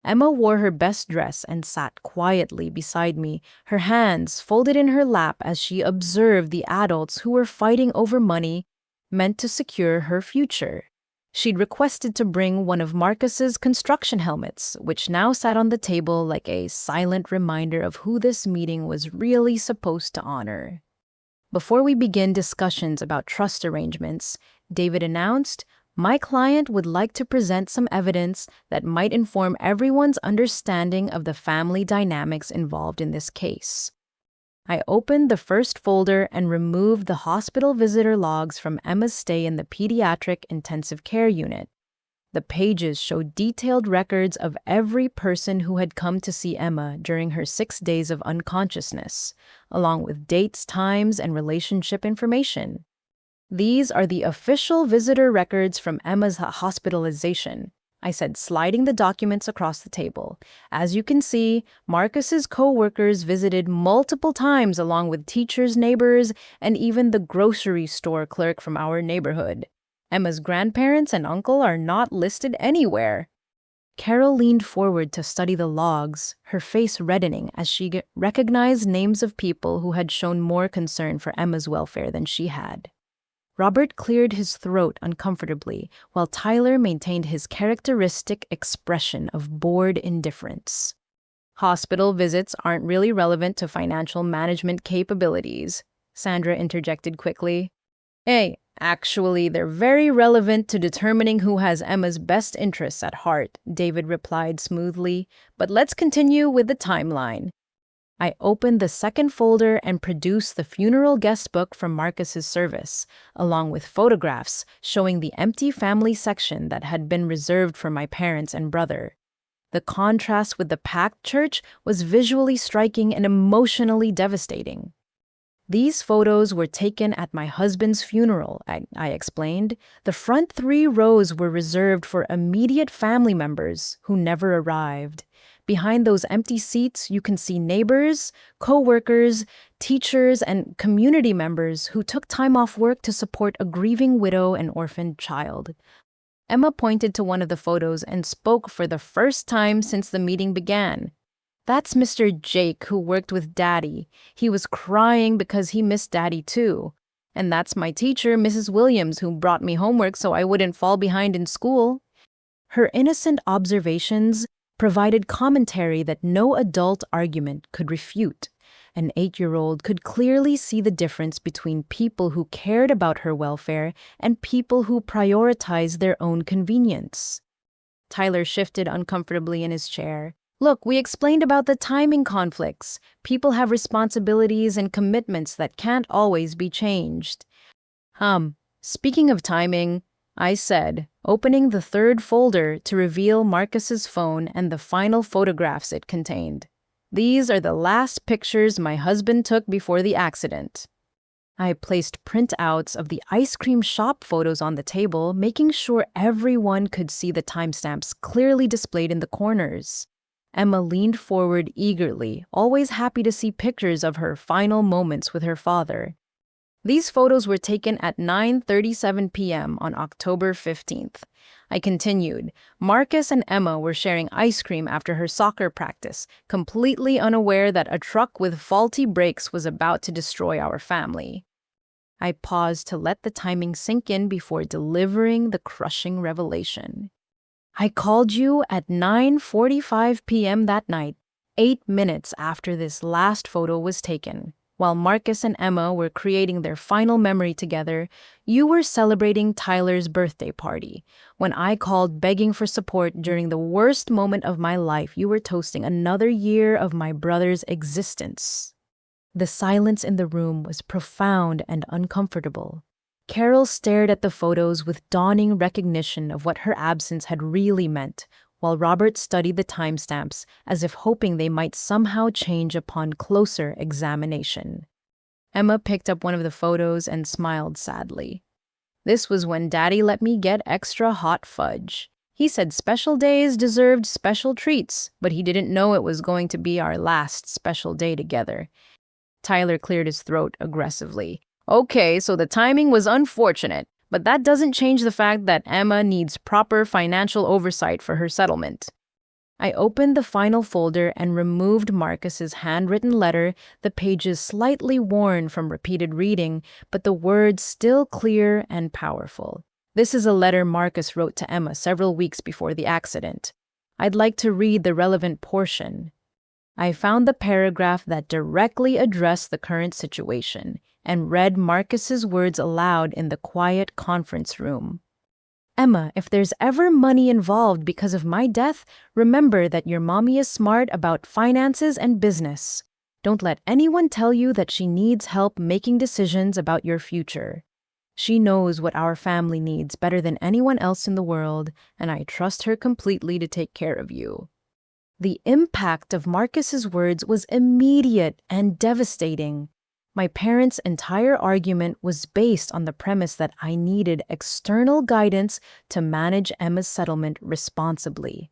Emma wore her best dress and sat quietly beside me, her hands folded in her lap as she observed the adults who were fighting over money meant to secure her future. She'd requested to bring one of Marcus's construction helmets, which now sat on the table like a silent reminder of who this meeting was really supposed to honor. Before we begin discussions about trust arrangements, David announced, "My client would like to present some evidence that might inform everyone's understanding of the family dynamics involved in this case." I opened the first folder and removed the hospital visitor logs from Emma's stay in the pediatric intensive care unit. The pages showed detailed records of every person who had come to see Emma during her 6 days of unconsciousness, along with dates, times, and relationship information. "These are the official visitor records from Emma's hospitalization," I said, sliding the documents across the table. "As you can see, Marcus's co-workers visited multiple times along with teachers, neighbors, and even the grocery store clerk from our neighborhood. Emma's grandparents and uncle are not listed anywhere." Carol leaned forward to study the logs, her face reddening as she recognized names of people who had shown more concern for Emma's welfare than she had. Robert cleared his throat uncomfortably, while Tyler maintained his characteristic expression of bored indifference. "Hospital visits aren't really relevant to financial management capabilities," Sandra interjected quickly. "Hey, actually, they're very relevant to determining who has Emma's best interests at heart," David replied smoothly. "But let's continue with the timeline." I opened the second folder and produced the funeral guest book from Marcus's service, along with photographs showing the empty family section that had been reserved for my parents and brother. The contrast with the packed church was visually striking and emotionally devastating. "These photos were taken at my husband's funeral," I explained. "The front 3 rows were reserved for immediate family members who never arrived. Behind those empty seats, you can see neighbors, co-workers, teachers, and community members who took time off work to support a grieving widow and orphaned child." Emma pointed to one of the photos and spoke for the first time since the meeting began. "That's Mr. Jake, who worked with Daddy. He was crying because he missed Daddy too. And that's my teacher, Mrs. Williams, who brought me homework so I wouldn't fall behind in school." Her innocent observations provided commentary that no adult argument could refute, an 8-year-old, could clearly see the difference between people who cared about her welfare and people who prioritized their own convenience. Tyler shifted uncomfortably in his chair. Look, we explained about the timing conflicts. People have responsibilities and commitments that can't always be changed. Speaking of timing, I said, opening the third folder to reveal Marcus's phone and the final photographs it contained. These are the last pictures my husband took before the accident. I placed printouts of the ice cream shop photos on the table, making sure everyone could see the timestamps clearly displayed in the corners. Emma leaned forward eagerly, always happy to see pictures of her final moments with her father. These photos were taken at 9:37 p.m. on October 15th. I continued. Marcus and Emma were sharing ice cream after her soccer practice, completely unaware that a truck with faulty brakes was about to destroy our family. I paused to let the timing sink in before delivering the crushing revelation. I called you at 9:45 p.m. that night, 8 minutes after this last photo was taken. While Marcus and Emma were creating their final memory together, you were celebrating Tyler's birthday party. When I called begging for support during the worst moment of my life, you were toasting another year of my brother's existence. The silence in the room was profound and uncomfortable. Carol stared at the photos with dawning recognition of what her absence had really meant, while Robert studied the timestamps as if hoping they might somehow change upon closer examination. Emma picked up one of the photos and smiled sadly. This was when Daddy let me get extra hot fudge. He said special days deserved special treats, but he didn't know it was going to be our last special day together. Tyler cleared his throat aggressively. Okay, so the timing was unfortunate, but that doesn't change the fact that Emma needs proper financial oversight for her settlement. I opened the final folder and removed Marcus's handwritten letter, the pages slightly worn from repeated reading, but the words still clear and powerful. This is a letter Marcus wrote to Emma several weeks before the accident. I'd like to read the relevant portion. I found the paragraph that directly addressed the current situation and read Marcus's words aloud in the quiet conference room. Emma, if there's ever money involved because of my death, remember that your mommy is smart about finances and business. Don't let anyone tell you that she needs help making decisions about your future. She knows what our family needs better than anyone else in the world, and I trust her completely to take care of you. The impact of Marcus's words was immediate and devastating. My parents' entire argument was based on the premise that I needed external guidance to manage Emma's settlement responsibly.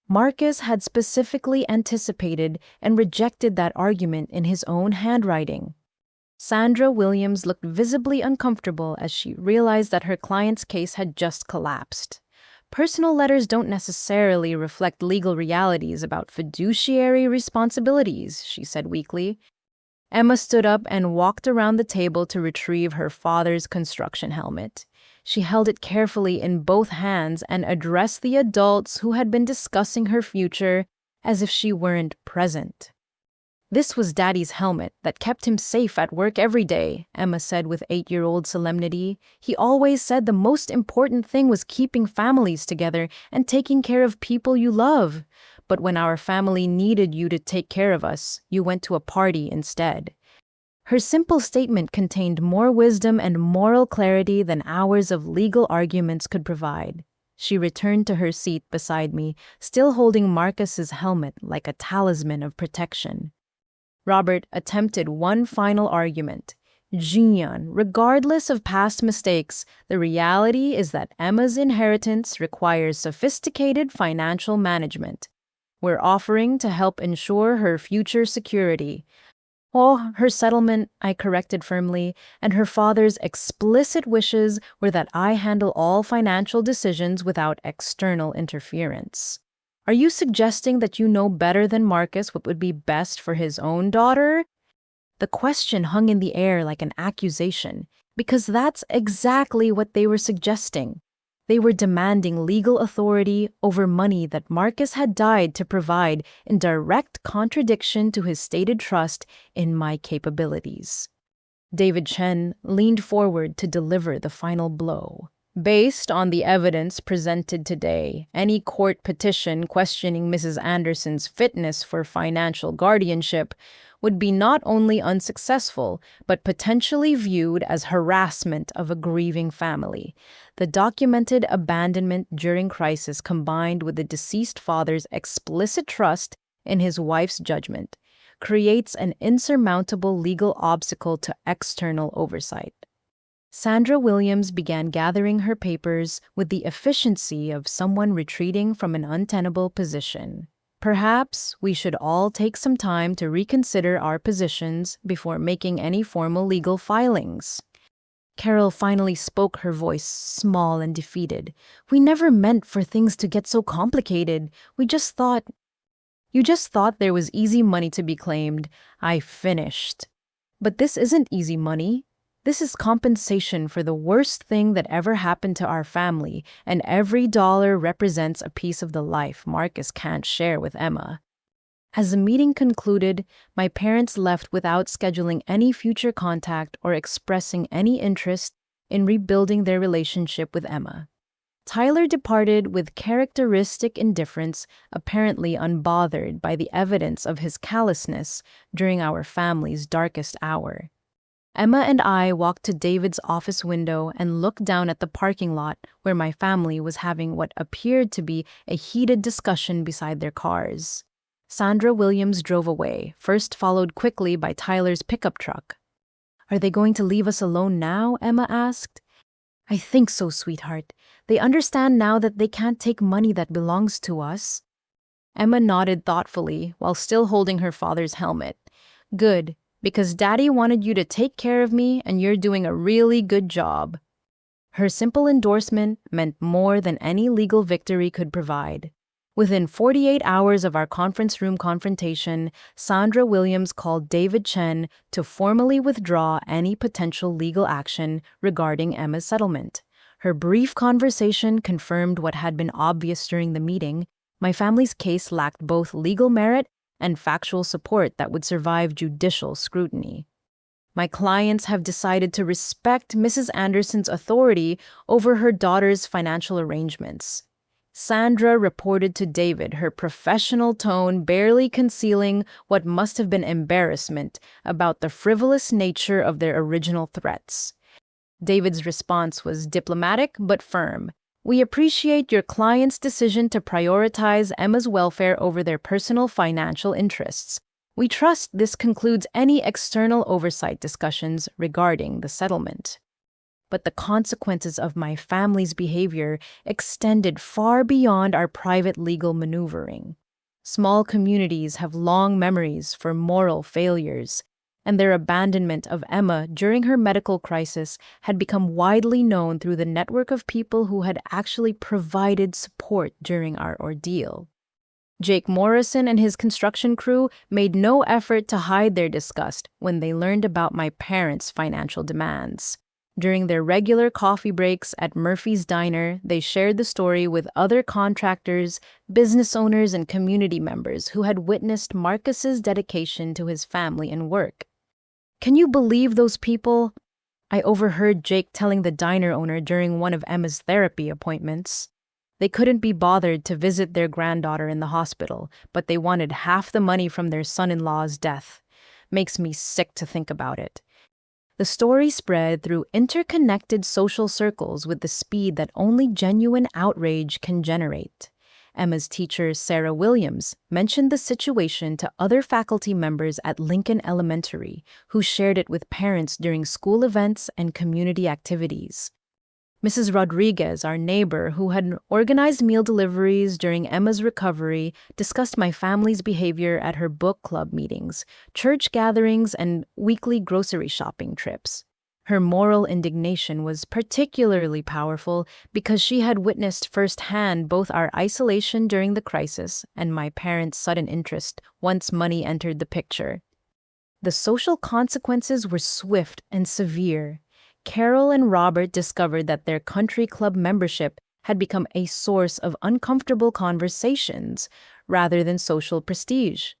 Marcus had specifically anticipated and rejected that argument in his own handwriting. Sandra Williams looked visibly uncomfortable as she realized that her client's case had just collapsed. Personal letters don't necessarily reflect legal realities about fiduciary responsibilities, she said weakly. Emma stood up and walked around the table to retrieve her father's construction helmet. She held it carefully in both hands and addressed the adults who had been discussing her future as if she weren't present. This was Daddy's helmet that kept him safe at work every day, Emma said with 8-year-old solemnity. He always said the most important thing was keeping families together and taking care of people you love. But when our family needed you to take care of us, you went to a party instead. Her simple statement contained more wisdom and moral clarity than hours of legal arguments could provide. She returned to her seat beside me, still holding Marcus's helmet like a talisman of protection. Robert attempted one final argument. Gian, regardless of past mistakes, the reality is that Emma's inheritance requires sophisticated financial management. We're offering to help ensure her future security. Oh, her settlement, I corrected firmly, and her father's explicit wishes were that I handle all financial decisions without external interference. Are you suggesting that you know better than Marcus what would be best for his own daughter? The question hung in the air like an accusation, because that's exactly what they were suggesting. They were demanding legal authority over money that Marcus had died to provide, in direct contradiction to his stated trust in my capabilities. David Chen leaned forward to deliver the final blow. Based on the evidence presented today, any court petition questioning Mrs. Anderson's fitness for financial guardianship would be not only unsuccessful, but potentially viewed as harassment of a grieving family. The documented abandonment during crisis combined with the deceased father's explicit trust in his wife's judgment creates an insurmountable legal obstacle to external oversight. Sandra Williams began gathering her papers with the efficiency of someone retreating from an untenable position. Perhaps we should all take some time to reconsider our positions before making any formal legal filings. Carol finally spoke, her voice small and defeated. We never meant for things to get so complicated. You just thought there was easy money to be claimed. I finished. But this isn't easy money. This is compensation for the worst thing that ever happened to our family, and every dollar represents a piece of the life Marcus can't share with Emma. As the meeting concluded, my parents left without scheduling any future contact or expressing any interest in rebuilding their relationship with Emma. Tyler departed with characteristic indifference, apparently unbothered by the evidence of his callousness during our family's darkest hour. Emma and I walked to David's office window and looked down at the parking lot where my family was having what appeared to be a heated discussion beside their cars. Sandra Williams drove away, first followed quickly by Tyler's pickup truck. Are they going to leave us alone now? Emma asked. I think so, sweetheart. They understand now that they can't take money that belongs to us. Emma nodded thoughtfully while still holding her father's helmet. Good, because Daddy wanted you to take care of me and you're doing a really good job. Her simple endorsement meant more than any legal victory could provide. Within 48 hours of our conference room confrontation, Sandra Williams called David Chen to formally withdraw any potential legal action regarding Emma's settlement. Her brief conversation confirmed what had been obvious during the meeting. My family's case lacked both legal merit and factual support that would survive judicial scrutiny. My clients have decided to respect Mrs. Anderson's authority over her daughter's financial arrangements. Sandra reported to David, her professional tone barely concealing what must have been embarrassment about the frivolous nature of their original threats. David's response was diplomatic but firm. We appreciate your client's decision to prioritize Emma's welfare over their personal financial interests. We trust this concludes any external oversight discussions regarding the settlement. But the consequences of my family's behavior extended far beyond our private legal maneuvering. Small communities have long memories for moral failures, and their abandonment of Emma during her medical crisis had become widely known through the network of people who had actually provided support during our ordeal. Jake Morrison and his construction crew made no effort to hide their disgust when they learned about my parents' financial demands. During their regular coffee breaks at Murphy's Diner, they shared the story with other contractors, business owners, and community members who had witnessed Marcus's dedication to his family and work. Can you believe those people? I overheard Jake telling the diner owner during one of Emma's therapy appointments. They couldn't be bothered to visit their granddaughter in the hospital, but they wanted half the money from their son-in-law's death. Makes me sick to think about it. The story spread through interconnected social circles with the speed that only genuine outrage can generate. Emma's teacher, Sarah Williams, mentioned the situation to other faculty members at Lincoln Elementary, who shared it with parents during school events and community activities. Mrs. Rodriguez, our neighbor who had organized meal deliveries during Emma's recovery, discussed my family's behavior at her book club meetings, church gatherings, and weekly grocery shopping trips. Her moral indignation was particularly powerful because she had witnessed firsthand both our isolation during the crisis and my parents' sudden interest once money entered the picture. The social consequences were swift and severe. Carol and Robert discovered that their country club membership had become a source of uncomfortable conversations rather than social prestige.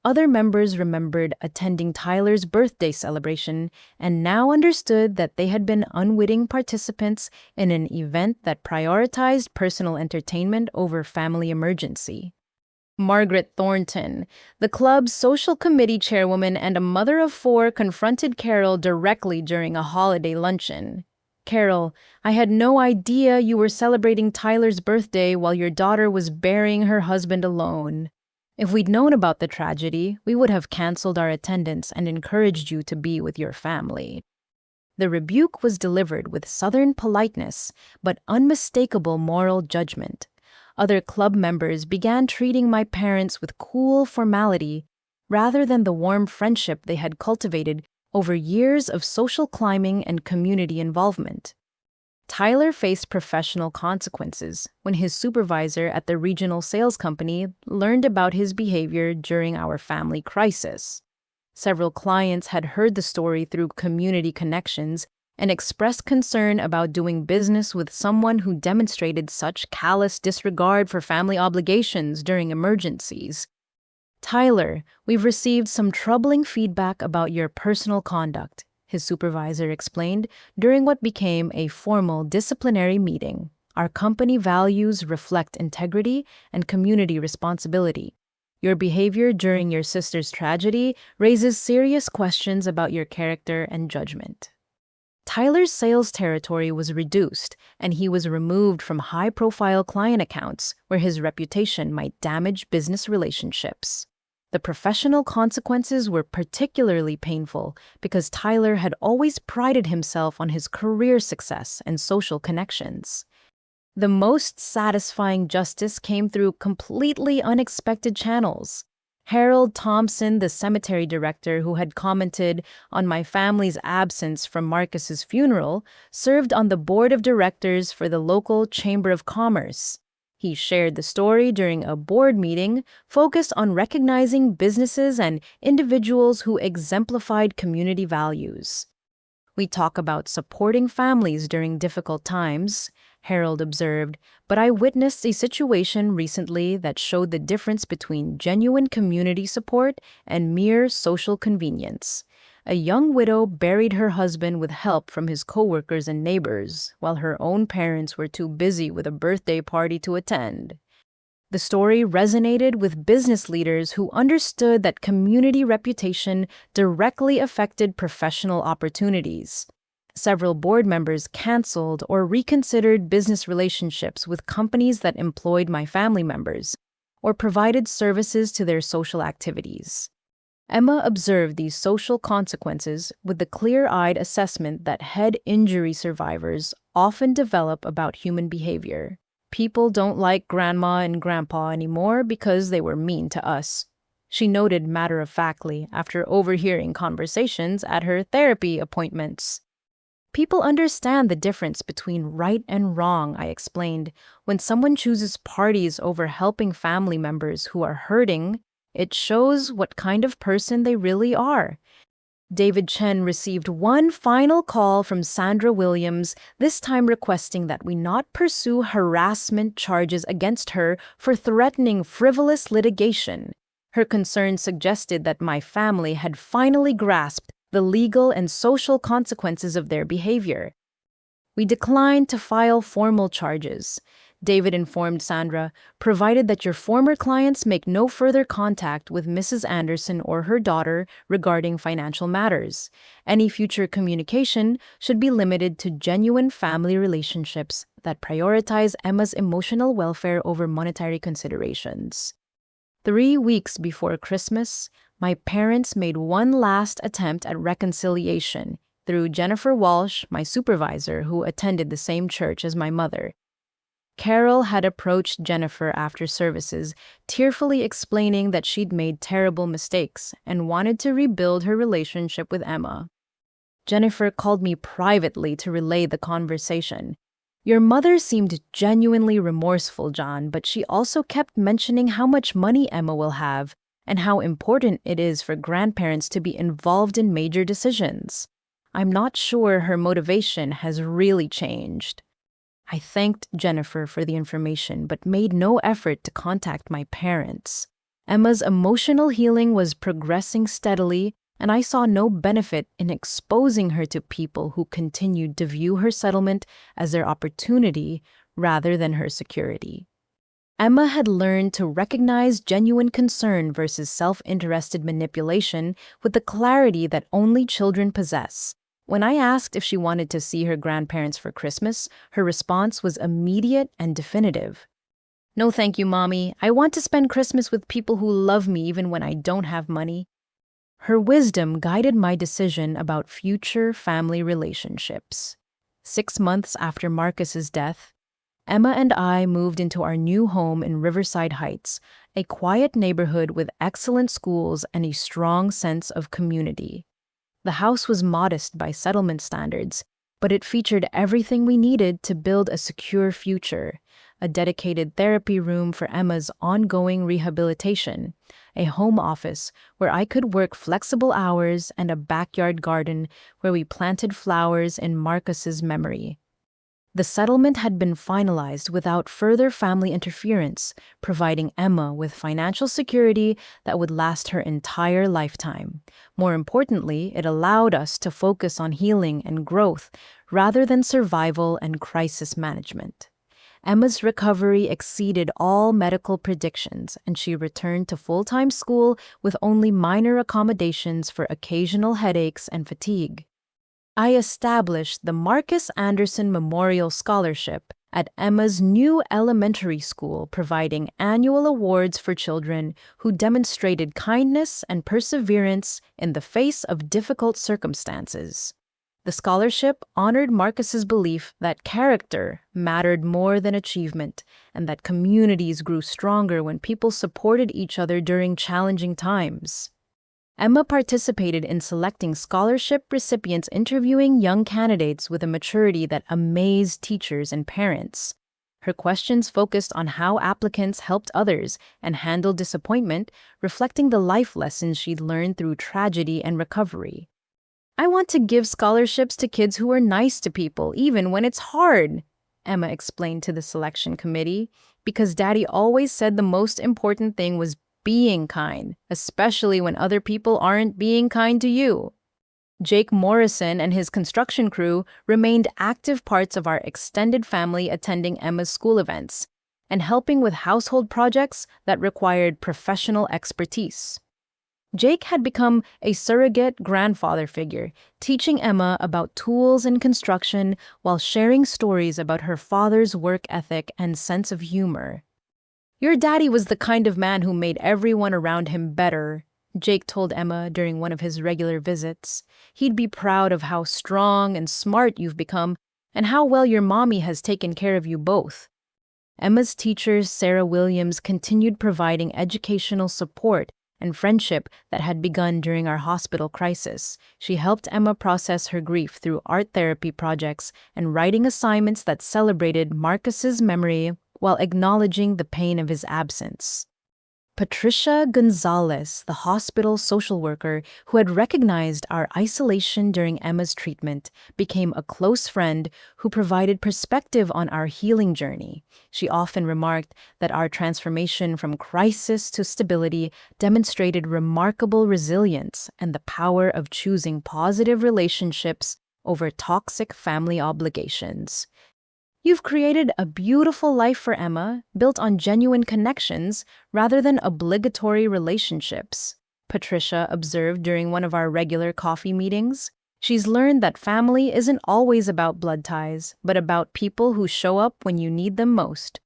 Other members remembered attending Tyler's birthday celebration and now understood that they had been unwitting participants in an event that prioritized personal entertainment over family emergency. Margaret Thornton, the club's social committee chairwoman and a mother of four, confronted Carol directly during a holiday luncheon. "Carol, I had no idea you were celebrating Tyler's birthday while your daughter was burying her husband alone. If we'd known about the tragedy, we would have canceled our attendance and encouraged you to be with your family." The rebuke was delivered with Southern politeness, but unmistakable moral judgment. Other club members began treating my parents with cool formality rather than the warm friendship they had cultivated over years of social climbing and community involvement. Tyler faced professional consequences when his supervisor at the regional sales company learned about his behavior during our family crisis. Several clients had heard the story through community connections and expressed concern about doing business with someone who demonstrated such callous disregard for family obligations during emergencies. "Tyler, we've received some troubling feedback about your personal conduct," his supervisor explained during what became a formal disciplinary meeting. "Our company values reflect integrity and community responsibility. Your behavior during your sister's tragedy raises serious questions about your character and judgment." Tyler's sales territory was reduced, and he was removed from high-profile client accounts where his reputation might damage business relationships. The professional consequences were particularly painful because Tyler had always prided himself on his career success and social connections. The most satisfying justice came through completely unexpected channels. Harold Thompson, the cemetery director who had commented on my family's absence from Marcus's funeral, served on the board of directors for the local Chamber of Commerce. He shared the story during a board meeting focused on recognizing businesses and individuals who exemplified community values. "We talk about supporting families during difficult times," Harold observed, "but I witnessed a situation recently that showed the difference between genuine community support and mere social convenience. A young widow buried her husband with help from his coworkers and neighbors, while her own parents were too busy with a birthday party to attend." The story resonated with business leaders who understood that community reputation directly affected professional opportunities. Several board members canceled or reconsidered business relationships with companies that employed my family members or provided services to their social activities. Emma observed these social consequences with the clear-eyed assessment that head injury survivors often develop about human behavior. "People don't like Grandma and Grandpa anymore because they were mean to us," she noted matter-of-factly after overhearing conversations at her therapy appointments. "People understand the difference between right and wrong," I explained. "When someone chooses parties over helping family members who are hurting, it shows what kind of person they really are." David Chen received one final call from Sandra Williams, this time requesting that we not pursue harassment charges against her for threatening frivolous litigation. Her concern suggested that my family had finally grasped the legal and social consequences of their behavior. "We declined to file formal charges," David informed Sandra, "provided that your former clients make no further contact with Mrs. Anderson or her daughter regarding financial matters. Any future communication should be limited to genuine family relationships that prioritize Emma's emotional welfare over monetary considerations." 3 weeks before Christmas, my parents made one last attempt at reconciliation through Jennifer Walsh, my supervisor, who attended the same church as my mother. Carol had approached Jennifer after services, tearfully explaining that she'd made terrible mistakes and wanted to rebuild her relationship with Emma. Jennifer called me privately to relay the conversation. "Your mother seemed genuinely remorseful, John, but she also kept mentioning how much money Emma will have and how important it is for grandparents to be involved in major decisions. I'm not sure her motivation has really changed." I thanked Jennifer for the information but made no effort to contact my parents. Emma's emotional healing was progressing steadily, and I saw no benefit in exposing her to people who continued to view her settlement as their opportunity rather than her security. Emma had learned to recognize genuine concern versus self-interested manipulation with the clarity that only children possess. When I asked if she wanted to see her grandparents for Christmas, her response was immediate and definitive. "No, thank you, Mommy. I want to spend Christmas with people who love me even when I don't have money." Her wisdom guided my decision about future family relationships. 6 months after Marcus's death, Emma and I moved into our new home in Riverside Heights, a quiet neighborhood with excellent schools and a strong sense of community. The house was modest by settlement standards, but it featured everything we needed to build a secure future: a dedicated therapy room for Emma's ongoing rehabilitation, a home office where I could work flexible hours, and a backyard garden where we planted flowers in Marcus's memory. The settlement had been finalized without further family interference, providing Emma with financial security that would last her entire lifetime. More importantly, it allowed us to focus on healing and growth rather than survival and crisis management. Emma's recovery exceeded all medical predictions, and she returned to full-time school with only minor accommodations for occasional headaches and fatigue. I established the Marcus Anderson Memorial Scholarship at Emma's new elementary school, providing annual awards for children who demonstrated kindness and perseverance in the face of difficult circumstances. The scholarship honored Marcus's belief that character mattered more than achievement, and that communities grew stronger when people supported each other during challenging times. Emma participated in selecting scholarship recipients, interviewing young candidates with a maturity that amazed teachers and parents. Her questions focused on how applicants helped others and handled disappointment, reflecting the life lessons she'd learned through tragedy and recovery. "I want to give scholarships to kids who are nice to people, even when it's hard," Emma explained to the selection committee, "because Daddy always said the most important thing was being kind, especially when other people aren't being kind to you." Jake Morrison and his construction crew remained active parts of our extended family, attending Emma's school events and helping with household projects that required professional expertise. Jake had become a surrogate grandfather figure, teaching Emma about tools and construction while sharing stories about her father's work ethic and sense of humor. "Your daddy was the kind of man who made everyone around him better," Jake told Emma during one of his regular visits. "He'd be proud of how strong and smart you've become and how well your mommy has taken care of you both." Emma's teacher, Sarah Williams, continued providing educational support and friendship that had begun during our hospital crisis. She helped Emma process her grief through art therapy projects and writing assignments that celebrated Marcus's memory while acknowledging the pain of his absence. Patricia Gonzalez, the hospital social worker who had recognized our isolation during Emma's treatment, became a close friend who provided perspective on our healing journey. She often remarked that our transformation from crisis to stability demonstrated remarkable resilience and the power of choosing positive relationships over toxic family obligations. "You've created a beautiful life for Emma, built on genuine connections rather than obligatory relationships," Patricia observed during one of our regular coffee meetings. "She's learned that family isn't always about blood ties, but about people who show up when you need them most."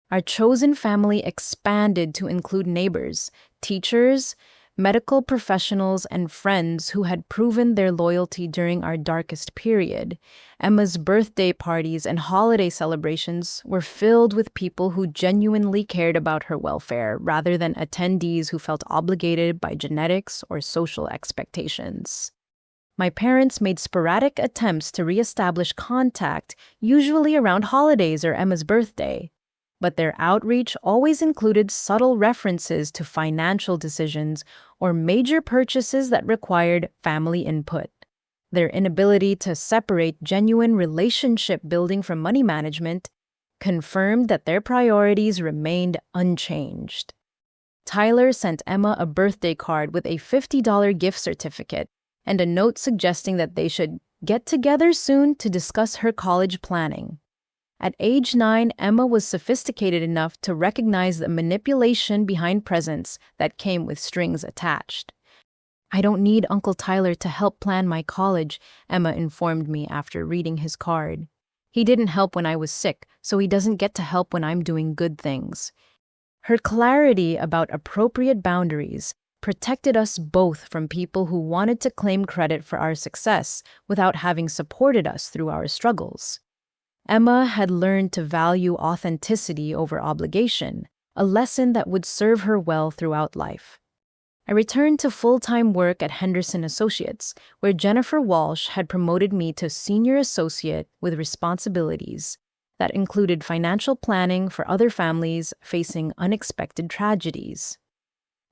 Our chosen family expanded to include neighbors, teachers, medical professionals, and friends who had proven their loyalty during our darkest period. Emma's birthday parties and holiday celebrations were filled with people who genuinely cared about her welfare rather than attendees who felt obligated by genetics or social expectations. My parents made sporadic attempts to reestablish contact, usually around holidays or Emma's birthday, but their outreach always included subtle references to financial decisions or major purchases that required family input. Their inability to separate genuine relationship building from money management confirmed that their priorities remained unchanged. Tyler sent Emma a birthday card with a $50 gift certificate and a note suggesting that they should get together soon to discuss her college planning. At age 9, Emma was sophisticated enough to recognize the manipulation behind presents that came with strings attached. "I don't need Uncle Tyler to help plan my college," Emma informed me after reading his card. "He didn't help when I was sick, so he doesn't get to help when I'm doing good things." Her clarity about appropriate boundaries protected us both from people who wanted to claim credit for our success without having supported us through our struggles. Emma had learned to value authenticity over obligation, a lesson that would serve her well throughout life. I returned to full-time work at Henderson Associates, where Jennifer Walsh had promoted me to senior associate with responsibilities that included financial planning for other families facing unexpected tragedies.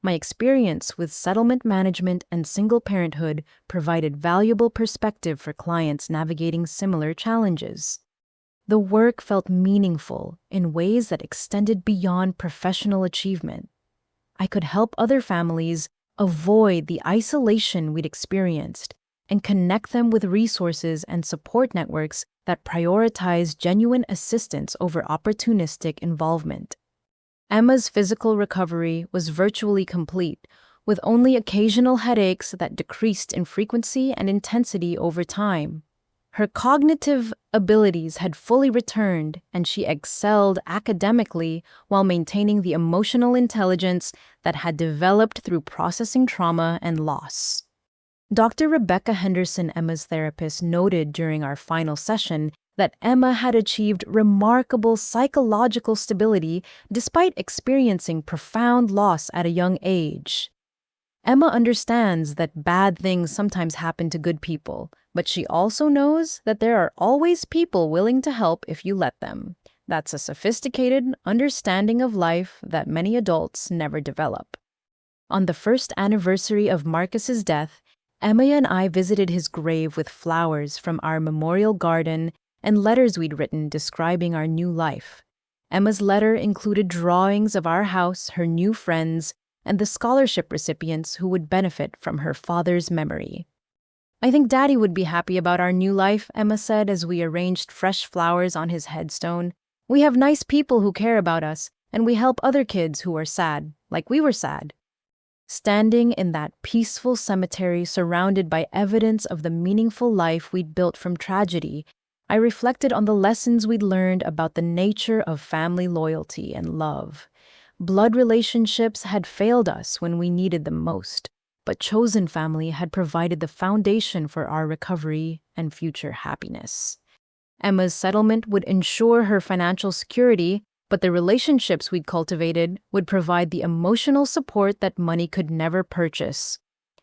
My experience with settlement management and single parenthood provided valuable perspective for clients navigating similar challenges. The work felt meaningful in ways that extended beyond professional achievement. I could help other families avoid the isolation we'd experienced and connect them with resources and support networks that prioritize genuine assistance over opportunistic involvement. Emma's physical recovery was virtually complete, with only occasional headaches that decreased in frequency and intensity over time. Her cognitive abilities had fully returned, and she excelled academically while maintaining the emotional intelligence that had developed through processing trauma and loss. Dr. Rebecca Henderson, Emma's therapist, noted during our final session that Emma had achieved remarkable psychological stability despite experiencing profound loss at a young age. Emma understands that bad things sometimes happen to good people, but she also knows that there are always people willing to help if you let them. That's a sophisticated understanding of life that many adults never develop. On the first anniversary of Marcus's death, Emma and I visited his grave with flowers from our memorial garden and letters we'd written describing our new life. Emma's letter included drawings of our house, her new friends, and the scholarship recipients who would benefit from her father's memory. "I think Daddy would be happy about our new life," Emma said as we arranged fresh flowers on his headstone. "We have nice people who care about us, and we help other kids who are sad, like we were sad." Standing in that peaceful cemetery surrounded by evidence of the meaningful life we'd built from tragedy, I reflected on the lessons we'd learned about the nature of family loyalty and love. Blood relationships had failed us when we needed them most, but chosen family had provided the foundation for our recovery and future happiness. Emma's settlement would ensure her financial security, but the relationships we'd cultivated would provide the emotional support that money could never purchase.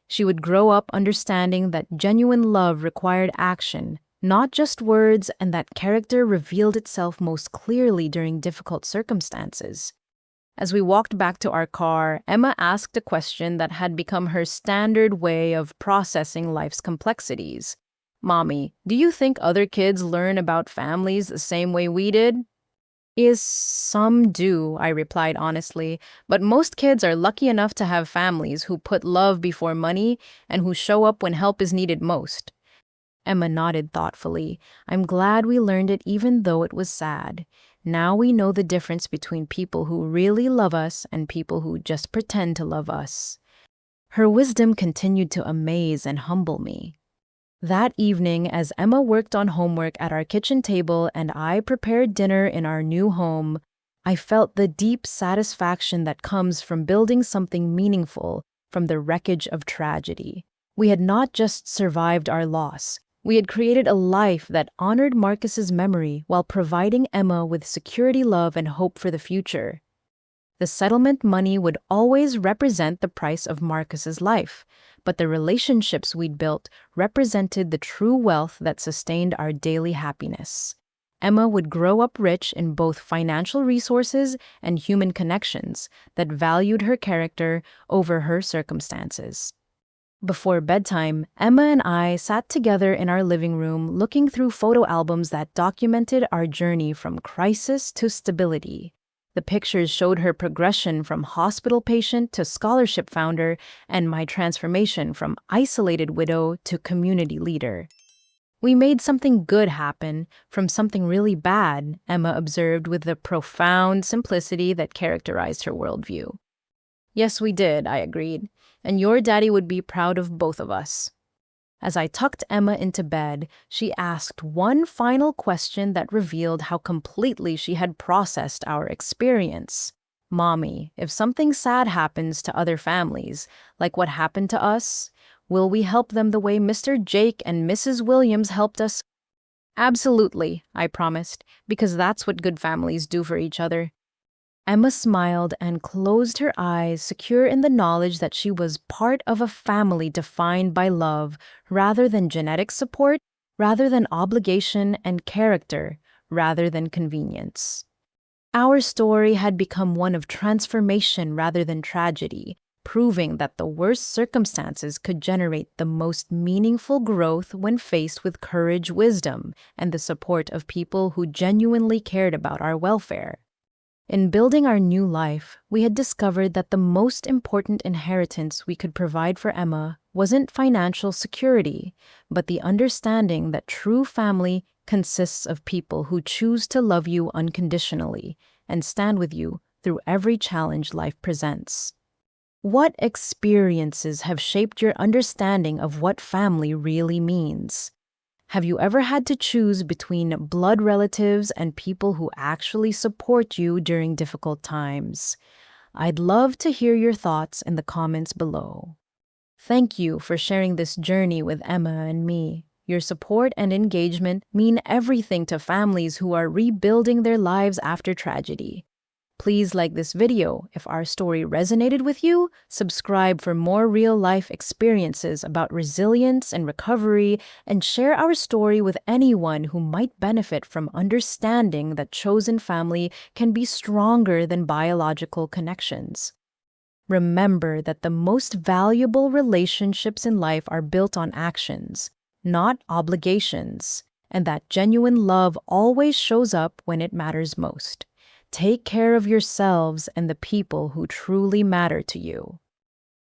She would grow up understanding that genuine love required action, not just words, and that character revealed itself most clearly during difficult circumstances. As we walked back to our car, Emma asked a question that had become her standard way of processing life's complexities. "Mommy, do you think other kids learn about families the same way we did?" "Yes, some do," I replied honestly, "but most kids are lucky enough to have families who put love before money and who show up when help is needed most." Emma nodded thoughtfully. "I'm glad we learned it even though it was sad. Now we know the difference between people who really love us and people who just pretend to love us." Her wisdom continued to amaze and humble me. That evening, as Emma worked on homework at our kitchen table and I prepared dinner in our new home, I felt the deep satisfaction that comes from building something meaningful from the wreckage of tragedy. We had not just survived our loss. We had created a life that honored Marcus's memory while providing Emma with security, love, and hope for the future. The settlement money would always represent the price of Marcus's life, but the relationships we'd built represented the true wealth that sustained our daily happiness. Emma would grow up rich in both financial resources and human connections that valued her character over her circumstances. Before bedtime, Emma and I sat together in our living room looking through photo albums that documented our journey from crisis to stability. The pictures showed her progression from hospital patient to scholarship founder, and my transformation from isolated widow to community leader. We made something good happen from something really bad, Emma observed with the profound simplicity that characterized her worldview. Yes, we did, I agreed, and your daddy would be proud of both of us. As I tucked Emma into bed, she asked one final question that revealed how completely she had processed our experience. Mommy, if something sad happens to other families, like what happened to us, will we help them the way Mr. Jake and Mrs. Williams helped us? Absolutely, I promised, because that's what good families do for each other. Emma smiled and closed her eyes, secure in the knowledge that she was part of a family defined by love, rather than genetic support, rather than obligation, and character, rather than convenience. Our story had become one of transformation rather than tragedy, proving that the worst circumstances could generate the most meaningful growth when faced with courage, wisdom, and the support of people who genuinely cared about our welfare. In building our new life, we had discovered that the most important inheritance we could provide for Emma wasn't financial security, but the understanding that true family consists of people who choose to love you unconditionally and stand with you through every challenge life presents. What experiences have shaped your understanding of what family really means? Have you ever had to choose between blood relatives and people who actually support you during difficult times? I'd love to hear your thoughts in the comments below. Thank you for sharing this journey with Emma and me. Your support and engagement mean everything to families who are rebuilding their lives after tragedy. Please like this video if our story resonated with you, subscribe for more real-life experiences about resilience and recovery, and share our story with anyone who might benefit from understanding that chosen family can be stronger than biological connections. Remember that the most valuable relationships in life are built on actions, not obligations, and that genuine love always shows up when it matters most. Take care of yourselves and the people who truly matter to you.